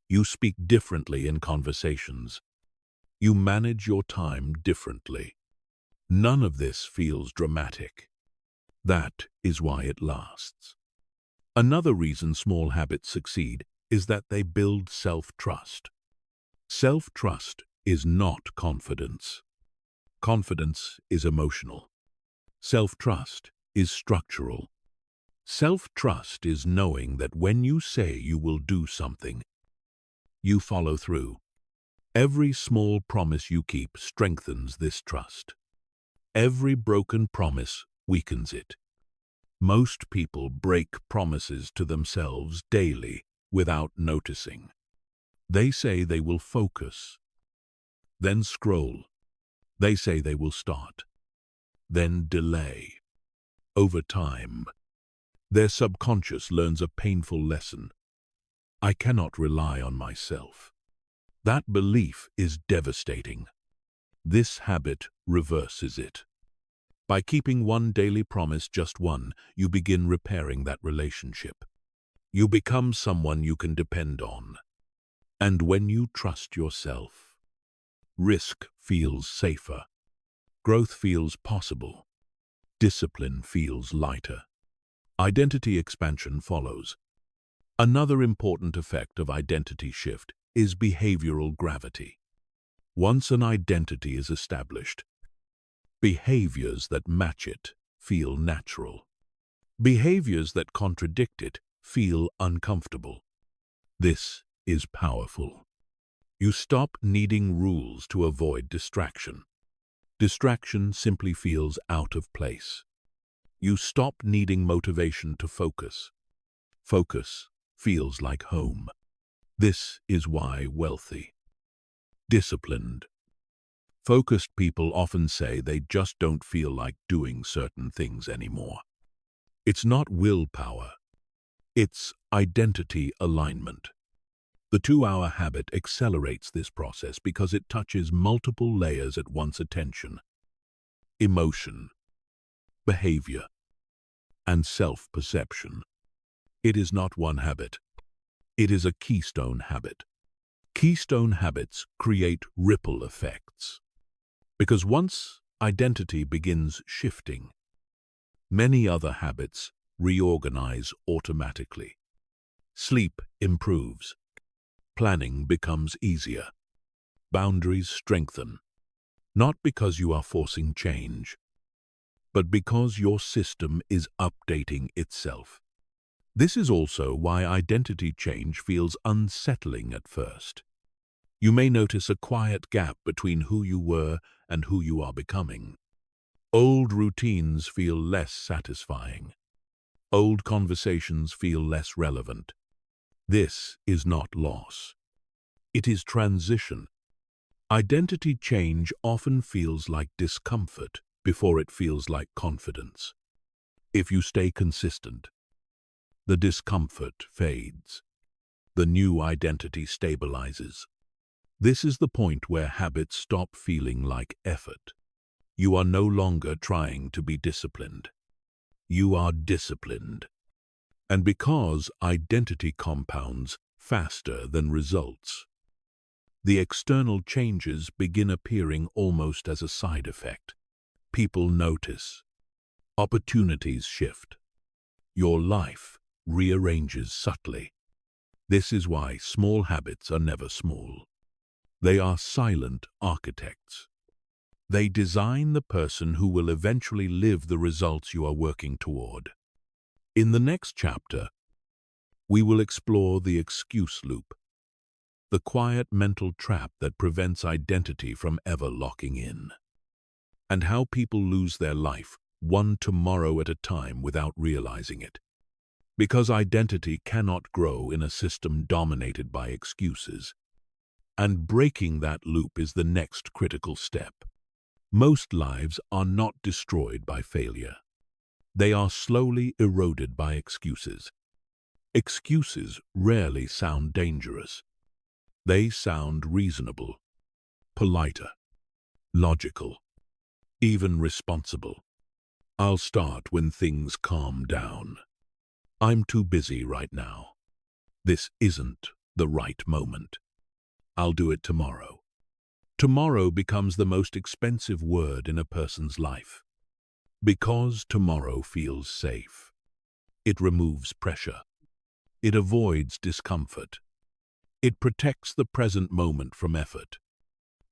You speak differently in conversations. You manage your time differently. None of this feels dramatic. That is why it lasts. Another reason small habits succeed is that they build self-trust. Self-trust is not confidence. Confidence is emotional. Self-trust is structural. Self-trust is knowing that when you say you will do something, you follow through. Every small promise you keep strengthens this trust. Every broken promise weakens it. Most people break promises to themselves daily without noticing. They say they will focus, then scroll. They say they will start, then delay. Over time, their subconscious learns a painful lesson. I cannot rely on myself. That belief is devastating. This habit reverses it. By keeping one daily promise, just one, you begin repairing that relationship. You become someone you can depend on. And when you trust yourself, risk feels safer. Growth feels possible. Discipline feels lighter. Identity expansion follows. Another important effect of identity shift is behavioral gravity. Once an identity is established, behaviors that match it feel natural. Behaviors that contradict it feel uncomfortable. This is powerful. You stop needing rules to avoid distraction. Distraction simply feels out of place. You stop needing motivation to focus. Focus feels like home. This is why wealthy, disciplined, focused people often say they just don't feel like doing certain things anymore. It's not willpower. It's identity alignment. The 2-hour habit accelerates this process because it touches multiple layers at once: attention, emotion, behavior, and self-perception. It is not one habit. It is a keystone habit. Keystone habits create ripple effects. Because once identity begins shifting, many other habits reorganize automatically. Sleep improves. Planning becomes easier. Boundaries strengthen. Not because you are forcing change, but because your system is updating itself. This is also why identity change feels unsettling at first. You may notice a quiet gap between who you were and who you are becoming. Old routines feel less satisfying. Old conversations feel less relevant. This is not loss. It is transition. Identity change often feels like discomfort before it feels like confidence. If you stay consistent, the discomfort fades. The new identity stabilizes. This is the point where habits stop feeling like effort. You are no longer trying to be disciplined. You are disciplined. And because identity compounds faster than results, the external changes begin appearing almost as a side effect. People notice. Opportunities shift. Your life rearranges subtly. This is why small habits are never small. They are silent architects. They design the person who will eventually live the results you are working toward. In the next chapter, we will explore the excuse loop, the quiet mental trap that prevents identity from ever locking in, and how people lose their life one tomorrow at a time without realizing it. Because identity cannot grow in a system dominated by excuses, and breaking that loop is the next critical step. Most lives are not destroyed by failure. They are slowly eroded by excuses. Excuses rarely sound dangerous. They sound reasonable, politer, logical, even responsible. I'll start when things calm down. I'm too busy right now. This isn't the right moment. I'll do it tomorrow. Tomorrow becomes the most expensive word in a person's life. Because tomorrow feels safe. It removes pressure. It avoids discomfort. It protects the present moment from effort.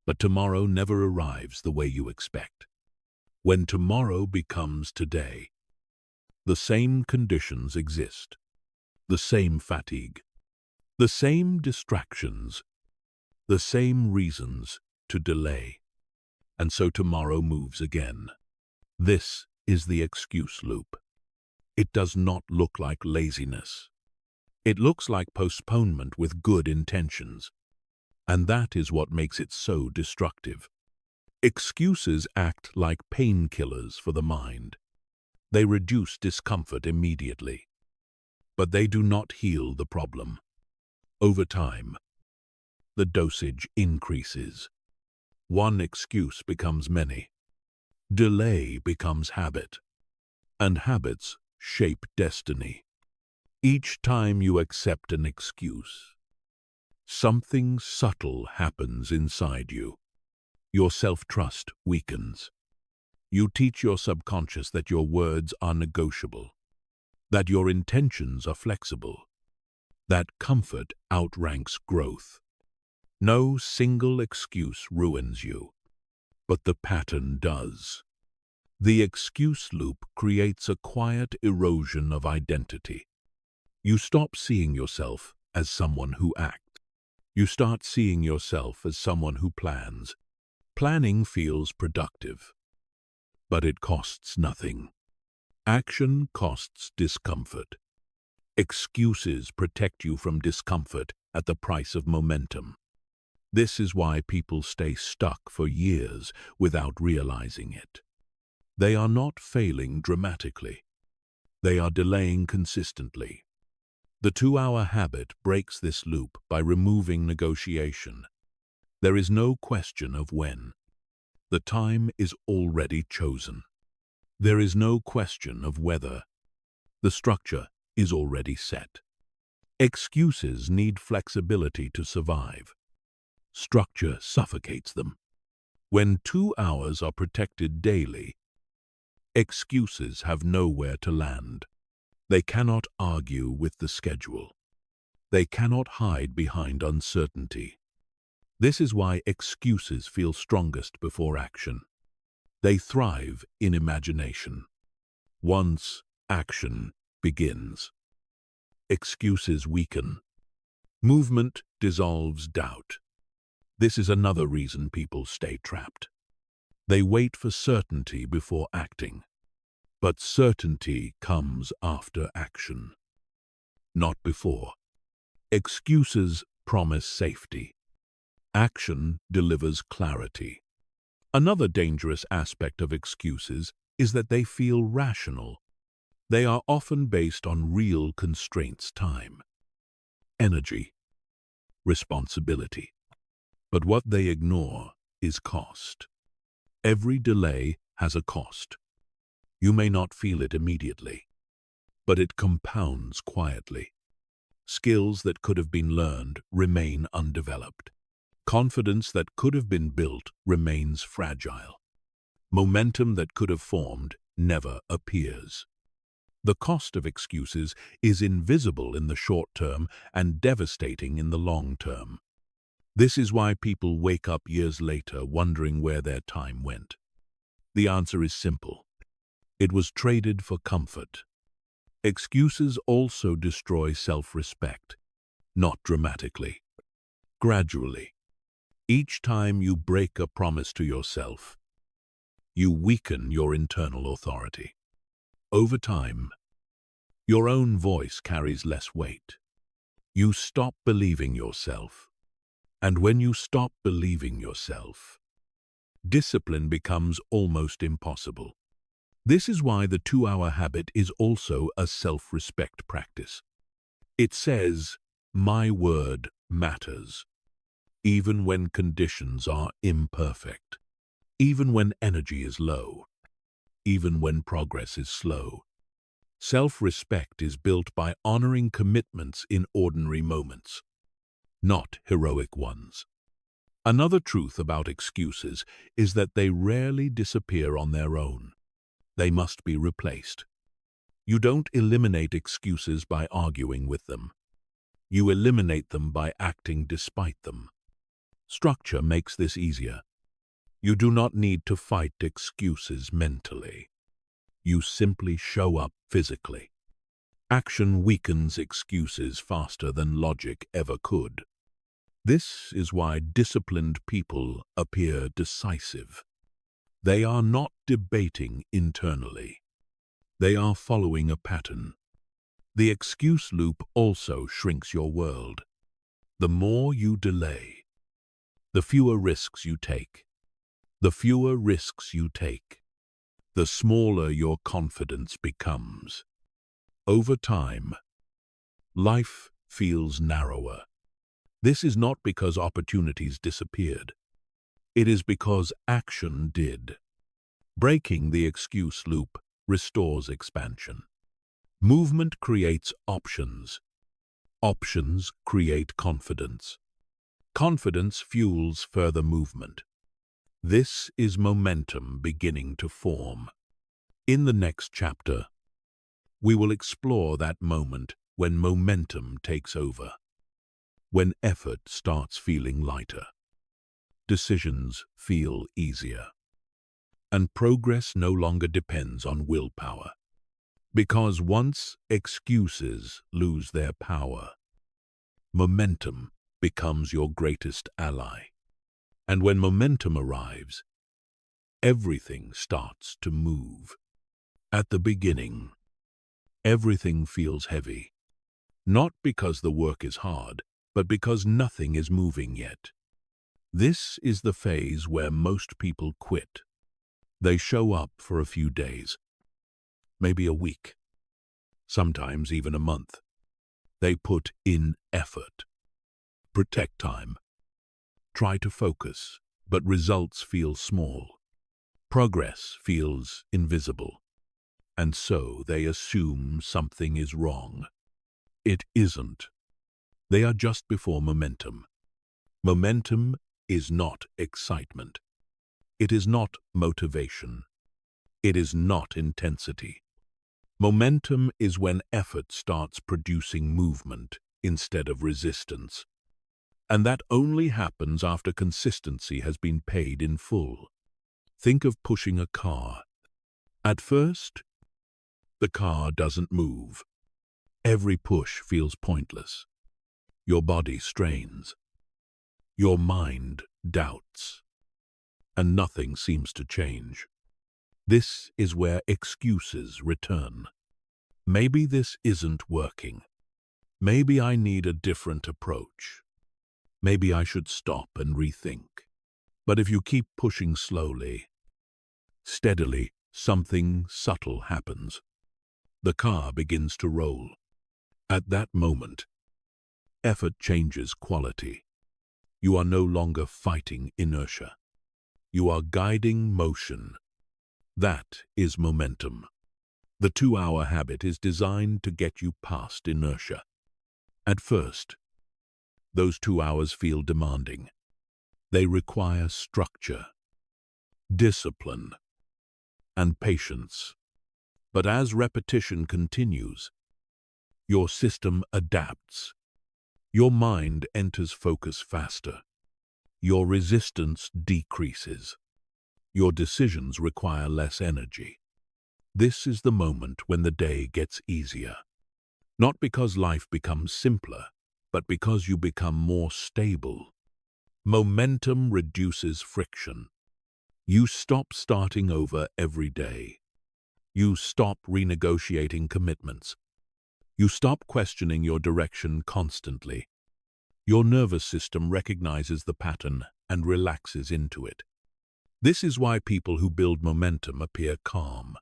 But tomorrow never arrives the way you expect. When tomorrow becomes today, the same conditions exist. The same fatigue. The same distractions. The same reasons to delay. And so tomorrow moves again. This is the excuse loop. It does not look like laziness. It looks like postponement with good intentions. And that is what makes it so destructive. Excuses act like painkillers for the mind. They reduce discomfort immediately. But they do not heal the problem. Over time, the dosage increases. One excuse becomes many. Delay becomes habit. And habits shape destiny. Each time you accept an excuse, something subtle happens inside you. Your self-trust weakens. You teach your subconscious that your words are negotiable, that your intentions are flexible, that comfort outranks growth. No single excuse ruins you, but the pattern does. The excuse loop creates a quiet erosion of identity. You stop seeing yourself as someone who acts. You start seeing yourself as someone who plans. Planning feels productive, but it costs nothing. Action costs discomfort. Excuses protect you from discomfort at the price of momentum. This is why people stay stuck for years without realizing it. They are not failing dramatically. They are delaying consistently. The 2-hour habit breaks this loop by removing negotiation. There is no question of when. The time is already chosen. There is no question of whether. The structure is already set. Excuses need flexibility to survive. Structure suffocates them. When 2 hours are protected daily, excuses have nowhere to land. They cannot argue with the schedule. They cannot hide behind uncertainty. This is why excuses feel strongest before action. They thrive in imagination. Once action begins, excuses weaken. Movement dissolves doubt. This is another reason people stay trapped. They wait for certainty before acting. But certainty comes after action, not before. Excuses promise safety. Action delivers clarity. Another dangerous aspect of excuses is that they feel rational. They are often based on real constraints: time, energy, responsibility. But what they ignore is cost. Every delay has a cost. You may not feel it immediately, but it compounds quietly. Skills that could have been learned remain undeveloped. Confidence that could have been built remains fragile. Momentum that could have formed never appears. The cost of excuses is invisible in the short term and devastating in the long term. This is why people wake up years later wondering where their time went. The answer is simple. It was traded for comfort. Excuses also destroy self-respect, not dramatically, gradually. Each time you break a promise to yourself, you weaken your internal authority. Over time, your own voice carries less weight. You stop believing yourself. And when you stop believing yourself, discipline becomes almost impossible. This is why the 2-hour habit is also a self-respect practice. It says, "My word matters," even when conditions are imperfect, even when energy is low, even when progress is slow. Self-respect is built by honoring commitments in ordinary moments, not heroic ones. Another truth about excuses is that they rarely disappear on their own. They must be replaced. You don't eliminate excuses by arguing with them. You eliminate them by acting despite them. Structure makes this easier. You do not need to fight excuses mentally. You simply show up physically. Action weakens excuses faster than logic ever could. This is why disciplined people appear decisive. They are not debating internally. They are following a pattern. The excuse loop also shrinks your world. The more you delay, the fewer risks you take. The fewer risks you take, the smaller your confidence becomes. Over time, life feels narrower. This is not because opportunities disappeared. It is because action did. Breaking the excuse loop restores expansion. Movement creates options. Options create confidence. Confidence fuels further movement. This is momentum beginning to form. In the next chapter, we will explore that moment when momentum takes over, when effort starts feeling lighter, decisions feel easier, and progress no longer depends on willpower. Because once excuses lose their power, momentum becomes your greatest ally. And when momentum arrives, everything starts to move. At the beginning, everything feels heavy, not because the work is hard, but because nothing is moving yet. This is the phase where most people quit. They show up for a few days, maybe a week, sometimes even a month. They put in effort, protect time, try to focus, but results feel small. Progress feels invisible, and so they assume something is wrong. It isn't. They are just before momentum. Momentum is not excitement. It is not motivation. It is not intensity. Momentum is when effort starts producing movement instead of resistance. And that only happens after consistency has been paid in full. Think of pushing a car. At first, the car doesn't move. Every push feels pointless. Your body strains. Your mind doubts. And nothing seems to change. This is where excuses return. Maybe this isn't working. Maybe I need a different approach. Maybe I should stop and rethink. But if you keep pushing slowly, steadily, something subtle happens. The car begins to roll. At that moment, effort changes quality. You are no longer fighting inertia. You are guiding motion. That is momentum. The 2-hour habit is designed to get you past inertia. At first, those 2 hours feel demanding. They require structure, discipline, and patience. But as repetition continues, your system adapts. Your mind enters focus faster. Your resistance decreases. Your decisions require less energy. This is the moment when the day gets easier. Not because life becomes simpler, but because you become more stable. Momentum reduces friction. You stop starting over every day. You stop renegotiating commitments. You stop questioning your direction constantly. Your nervous system recognizes the pattern and relaxes into it. This is why people who build momentum appear calm.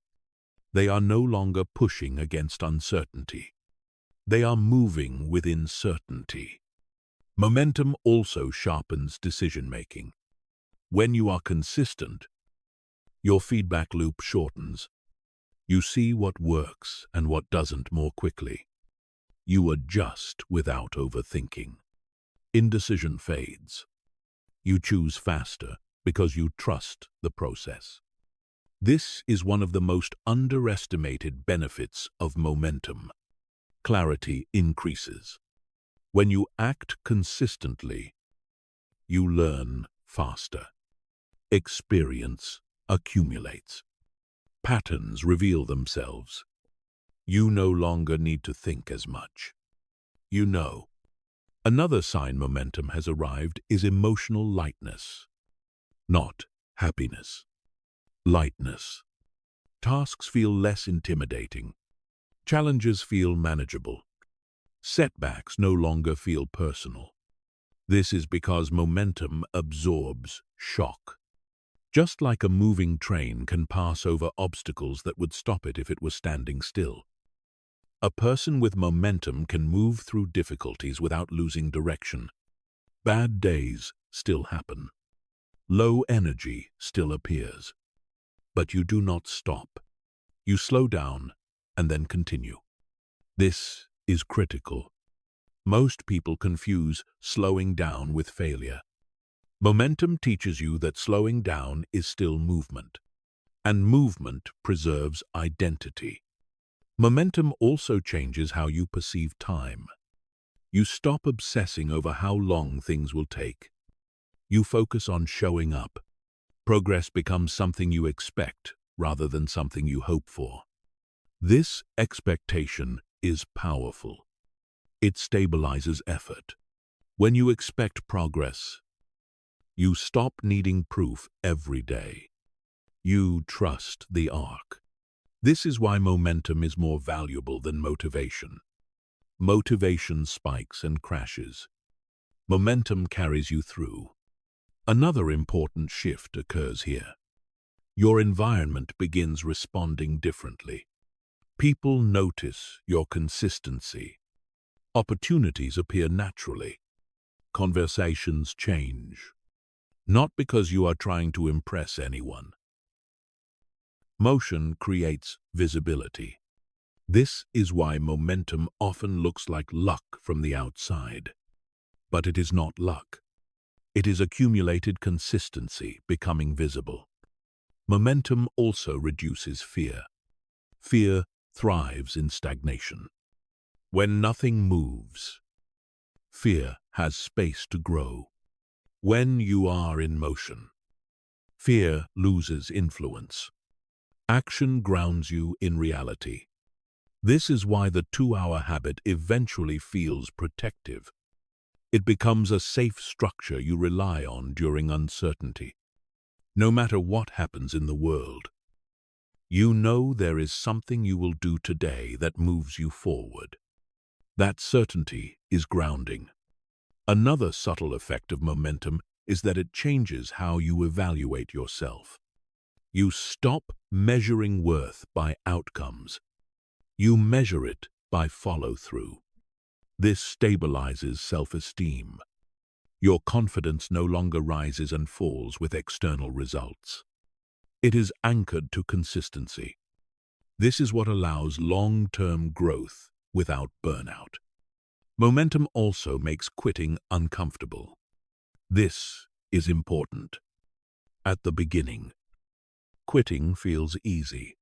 They are no longer pushing against uncertainty. They are moving within certainty. Momentum also sharpens decision-making. When you are consistent, your feedback loop shortens. You see what works and what doesn't more quickly. You adjust without overthinking. Indecision fades. You choose faster because you trust the process. This is one of the most underestimated benefits of momentum. Clarity increases. When you act consistently, you learn faster. Experience accumulates. Patterns reveal themselves. You no longer need to think as much. You know. Another sign momentum has arrived is emotional lightness. Not happiness. Lightness. Tasks feel less intimidating. Challenges feel manageable. Setbacks no longer feel personal. This is because momentum absorbs shock. Just like a moving train can pass over obstacles that would stop it if it was standing still. A person with momentum can move through difficulties without losing direction. Bad days still happen. Low energy still appears. But you do not stop. You slow down and then continue. This is critical. Most people confuse slowing down with failure. Momentum teaches you that slowing down is still movement, and movement preserves identity. Momentum also changes how you perceive time. You stop obsessing over how long things will take. You focus on showing up. Progress becomes something you expect rather than something you hope for. This expectation is powerful. It stabilizes effort. When you expect progress, you stop needing proof every day. You trust the arc. This is why momentum is more valuable than motivation. Motivation spikes and crashes. Momentum carries you through. Another important shift occurs here. Your environment begins responding differently. People notice your consistency. Opportunities appear naturally. Conversations change. Not because you are trying to impress anyone. Motion creates visibility. This is why momentum often looks like luck from the outside. But it is not luck. It is accumulated consistency becoming visible. Momentum also reduces fear. Fear thrives in stagnation. When nothing moves, fear has space to grow. When you are in motion, fear loses influence. Action grounds you in reality. This is why the 2-hour habit eventually feels protective. It becomes a safe structure you rely on during uncertainty. No matter what happens in the world, you know there is something you will do today that moves you forward. That certainty is grounding. Another subtle effect of momentum is that it changes how you evaluate yourself. You stop measuring worth by outcomes. You measure it by follow-through. This stabilizes self-esteem. Your confidence no longer rises and falls with external results. It is anchored to consistency. This is what allows long-term growth without burnout. Momentum also makes quitting uncomfortable. This is important. At the beginning, quitting feels easy.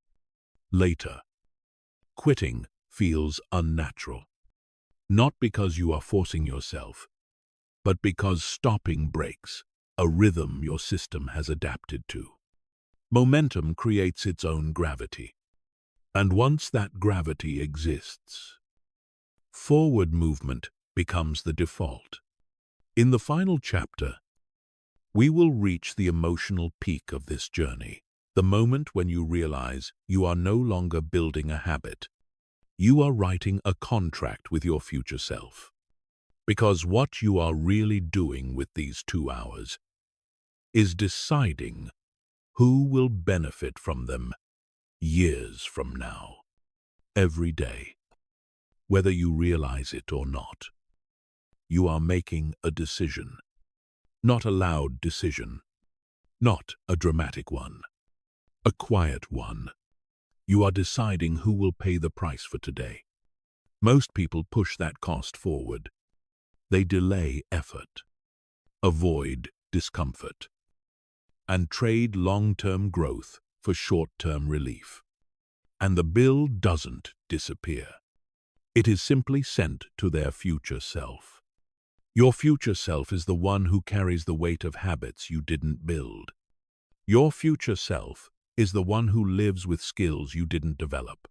Later, quitting feels unnatural. Not because you are forcing yourself, but because stopping breaks a rhythm your system has adapted to. Momentum creates its own gravity. And once that gravity exists, forward movement becomes the default. In the final chapter, we will reach the emotional peak of this journey, the moment when you realize you are no longer building a habit. You are writing a contract with your future self. Because what you are really doing with these 2 hours is deciding who will benefit from them years from now. Every day, whether you realize it or not, you are making a decision. Not a loud decision, not a dramatic one, a quiet one. You are deciding who will pay the price for today. Most people push that cost forward. They delay effort, avoid discomfort, and trade long-term growth for short-term relief. And the bill doesn't disappear. It is simply sent to their future self. Your future self is the one who carries the weight of habits you didn't build. Your future self is the one who lives with skills you didn't develop.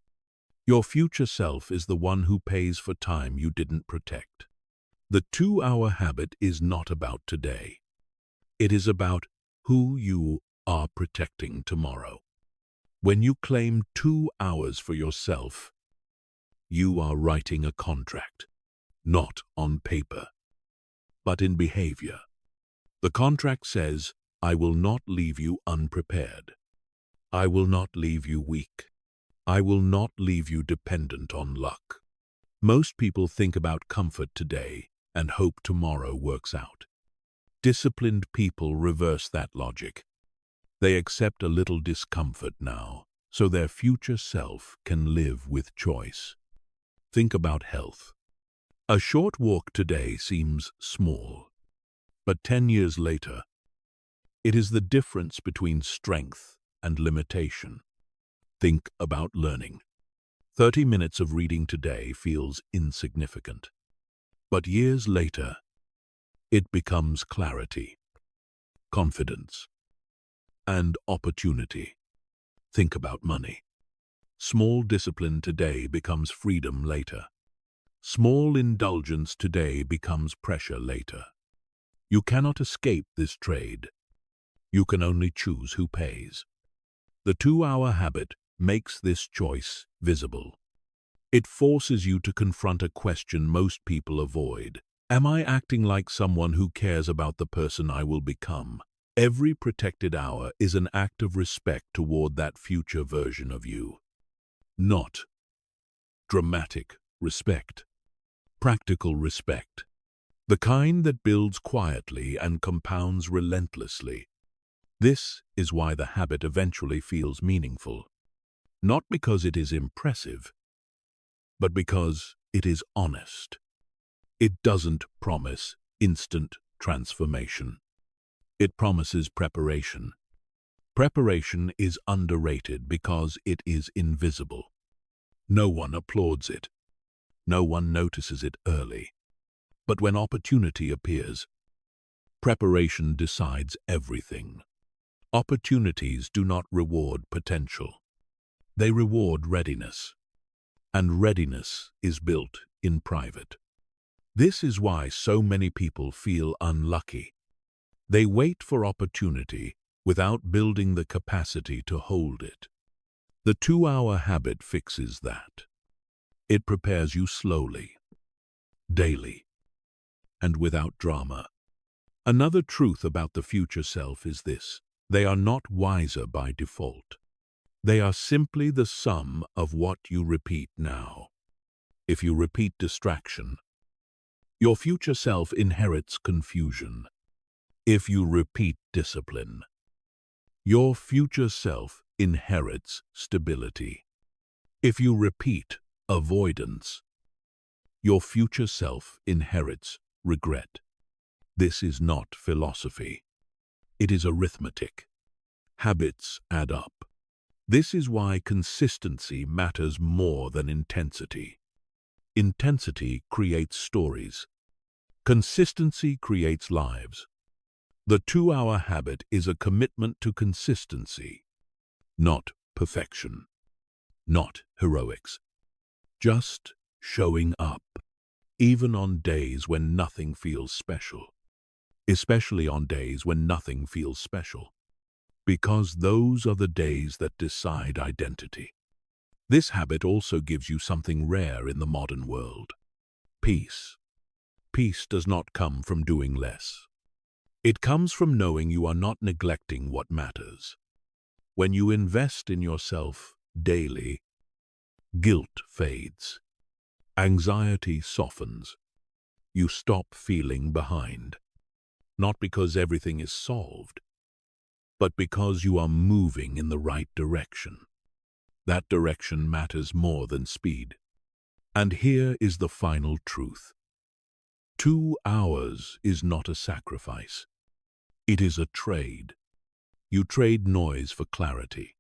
Your future self is the one who pays for time you didn't protect. The 2-hour habit is not about today. It is about who you are protecting tomorrow. When you claim 2 hours for yourself, you are writing a contract, not on paper, but in behavior. The contract says, I will not leave you unprepared. I will not leave you weak. I will not leave you dependent on luck. Most people think about comfort today and hope tomorrow works out. Disciplined people reverse that logic. They accept a little discomfort now, so their future self can live with choice. Think about health. A short walk today seems small, but 10 years later, it is the difference between strength and limitation. Think about learning. 30 minutes of reading today feels insignificant, but years later, it becomes clarity, confidence, and opportunity. Think about money. Small discipline today becomes freedom later. Small indulgence today becomes pressure later. You cannot escape this trade. You can only choose who pays. The 2-hour habit makes this choice visible. It forces you to confront a question most people avoid. Am I acting like someone who cares about the person I will become? Every protected hour is an act of respect toward that future version of you. Not dramatic respect, practical respect. The kind that builds quietly and compounds relentlessly. This is why the habit eventually feels meaningful. Not because it is impressive, but because it is honest. It doesn't promise instant transformation. It promises preparation. Preparation is underrated because it is invisible. No one applauds it. No one notices it early. But when opportunity appears, preparation decides everything. Opportunities do not reward potential. They reward readiness. And readiness is built in private. This is why so many people feel unlucky. They wait for opportunity without building the capacity to hold it. The 2-hour habit fixes that. It prepares you slowly, daily, and without drama. Another truth about the future self is this: they are not wiser by default. They are simply the sum of what you repeat now. If you repeat distraction, your future self inherits confusion. If you repeat discipline, your future self inherits stability. If you repeat avoidance, your future self inherits regret. This is not philosophy. It is arithmetic. Habits add up. This is why consistency matters more than intensity. Intensity creates stories. Consistency creates lives. The 2-hour habit is a commitment to consistency, not perfection, not heroics. Just showing up, even on days when nothing feels special. Especially on days when nothing feels special, because those are the days that decide identity. This habit also gives you something rare in the modern world: peace. Peace does not come from doing less. It comes from knowing you are not neglecting what matters. When you invest in yourself daily, guilt fades, anxiety softens, you stop feeling behind. Not because everything is solved, but because you are moving in the right direction. That direction matters more than speed. And here is the final truth: 2 hours is not a sacrifice. It is a trade. You trade noise for clarity.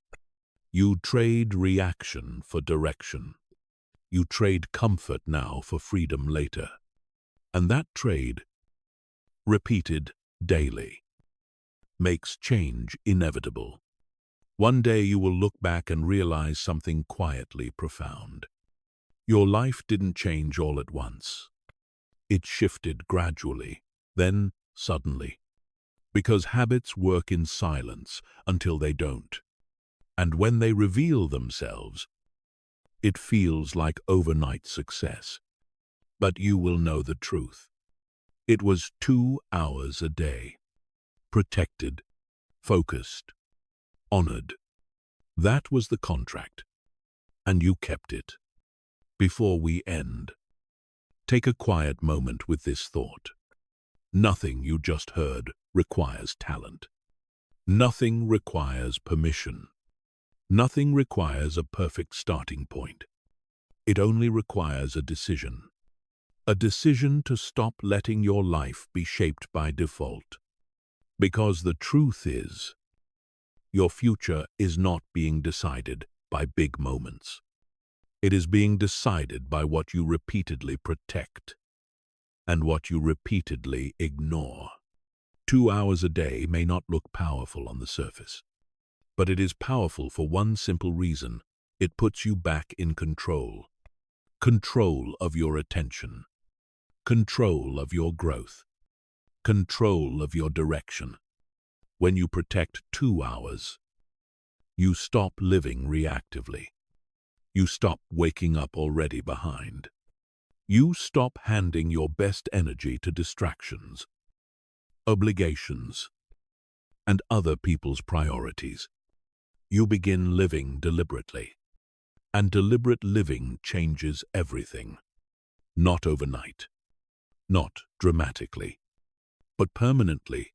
You trade reaction for direction. You trade comfort now for freedom later. And that trade, repeated daily, makes change inevitable. One day you will look back and realize something quietly profound. Your life didn't change all at once. It shifted gradually, then suddenly. Because habits work in silence until they don't. And when they reveal themselves, it feels like overnight success. But you will know the truth. It was 2 hours a day. Protected, focused, honored. That was the contract. And you kept it. Before we end, take a quiet moment with this thought. Nothing you just heard requires talent. Nothing requires permission. Nothing requires a perfect starting point. It only requires a decision. A decision to stop letting your life be shaped by default. Because the truth is, your future is not being decided by big moments. It is being decided by what you repeatedly protect and what you repeatedly ignore. 2 hours a day may not look powerful on the surface, but it is powerful for one simple reason: it puts you back in control. Control of your attention. Control of your growth. Control of your direction. When you protect 2 hours, you stop living reactively. You stop waking up already behind. You stop handing your best energy to distractions, obligations, and other people's priorities. You begin living deliberately. And deliberate living changes everything. Not overnight. Not dramatically, but permanently.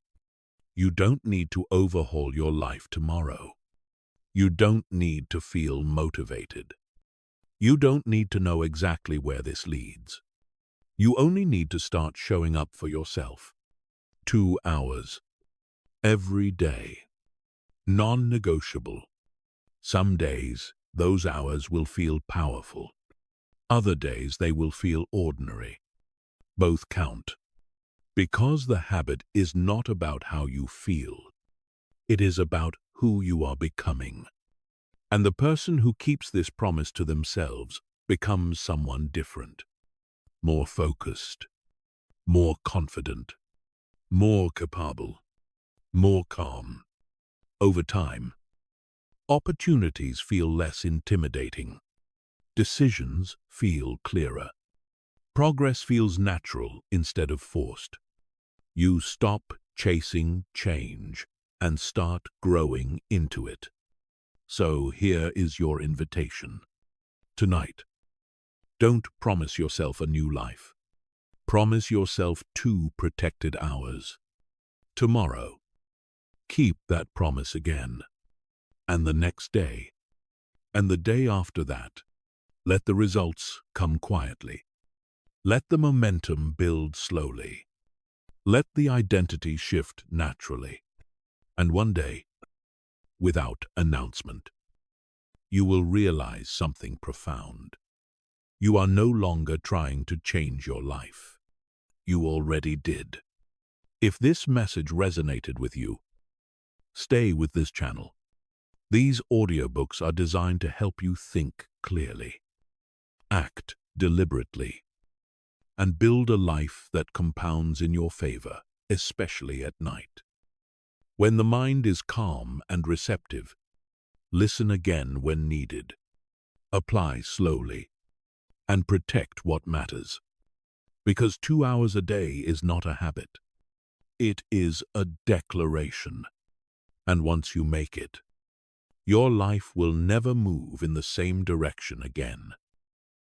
You don't need to overhaul your life tomorrow. You don't need to feel motivated. You don't need to know exactly where this leads. You only need to start showing up for yourself. 2 hours. Every day. Non-negotiable. Some days, those hours will feel powerful. Other days, they will feel ordinary. Both count. Because the habit is not about how you feel. It is about who you are becoming. And the person who keeps this promise to themselves becomes someone different. More focused. More confident. More capable. More calm. Over time, opportunities feel less intimidating. Decisions feel clearer. Progress feels natural instead of forced. You stop chasing change and start growing into it. So here is your invitation. Tonight, don't promise yourself a new life. Promise yourself 2 protected hours. Tomorrow, keep that promise again. And the next day, and the day after that, let the results come quietly. Let the momentum build slowly. Let the identity shift naturally. And one day, without announcement, you will realize something profound. You are no longer trying to change your life. You already did. If this message resonated with you, stay with this channel. These audiobooks are designed to help you think clearly, act deliberately, and build a life that compounds in your favor, especially at night. When the mind is calm and receptive, listen again when needed. Apply slowly, and protect what matters. Because 2 hours a day is not a habit. It is a declaration. And once you make it, your life will never move in the same direction again.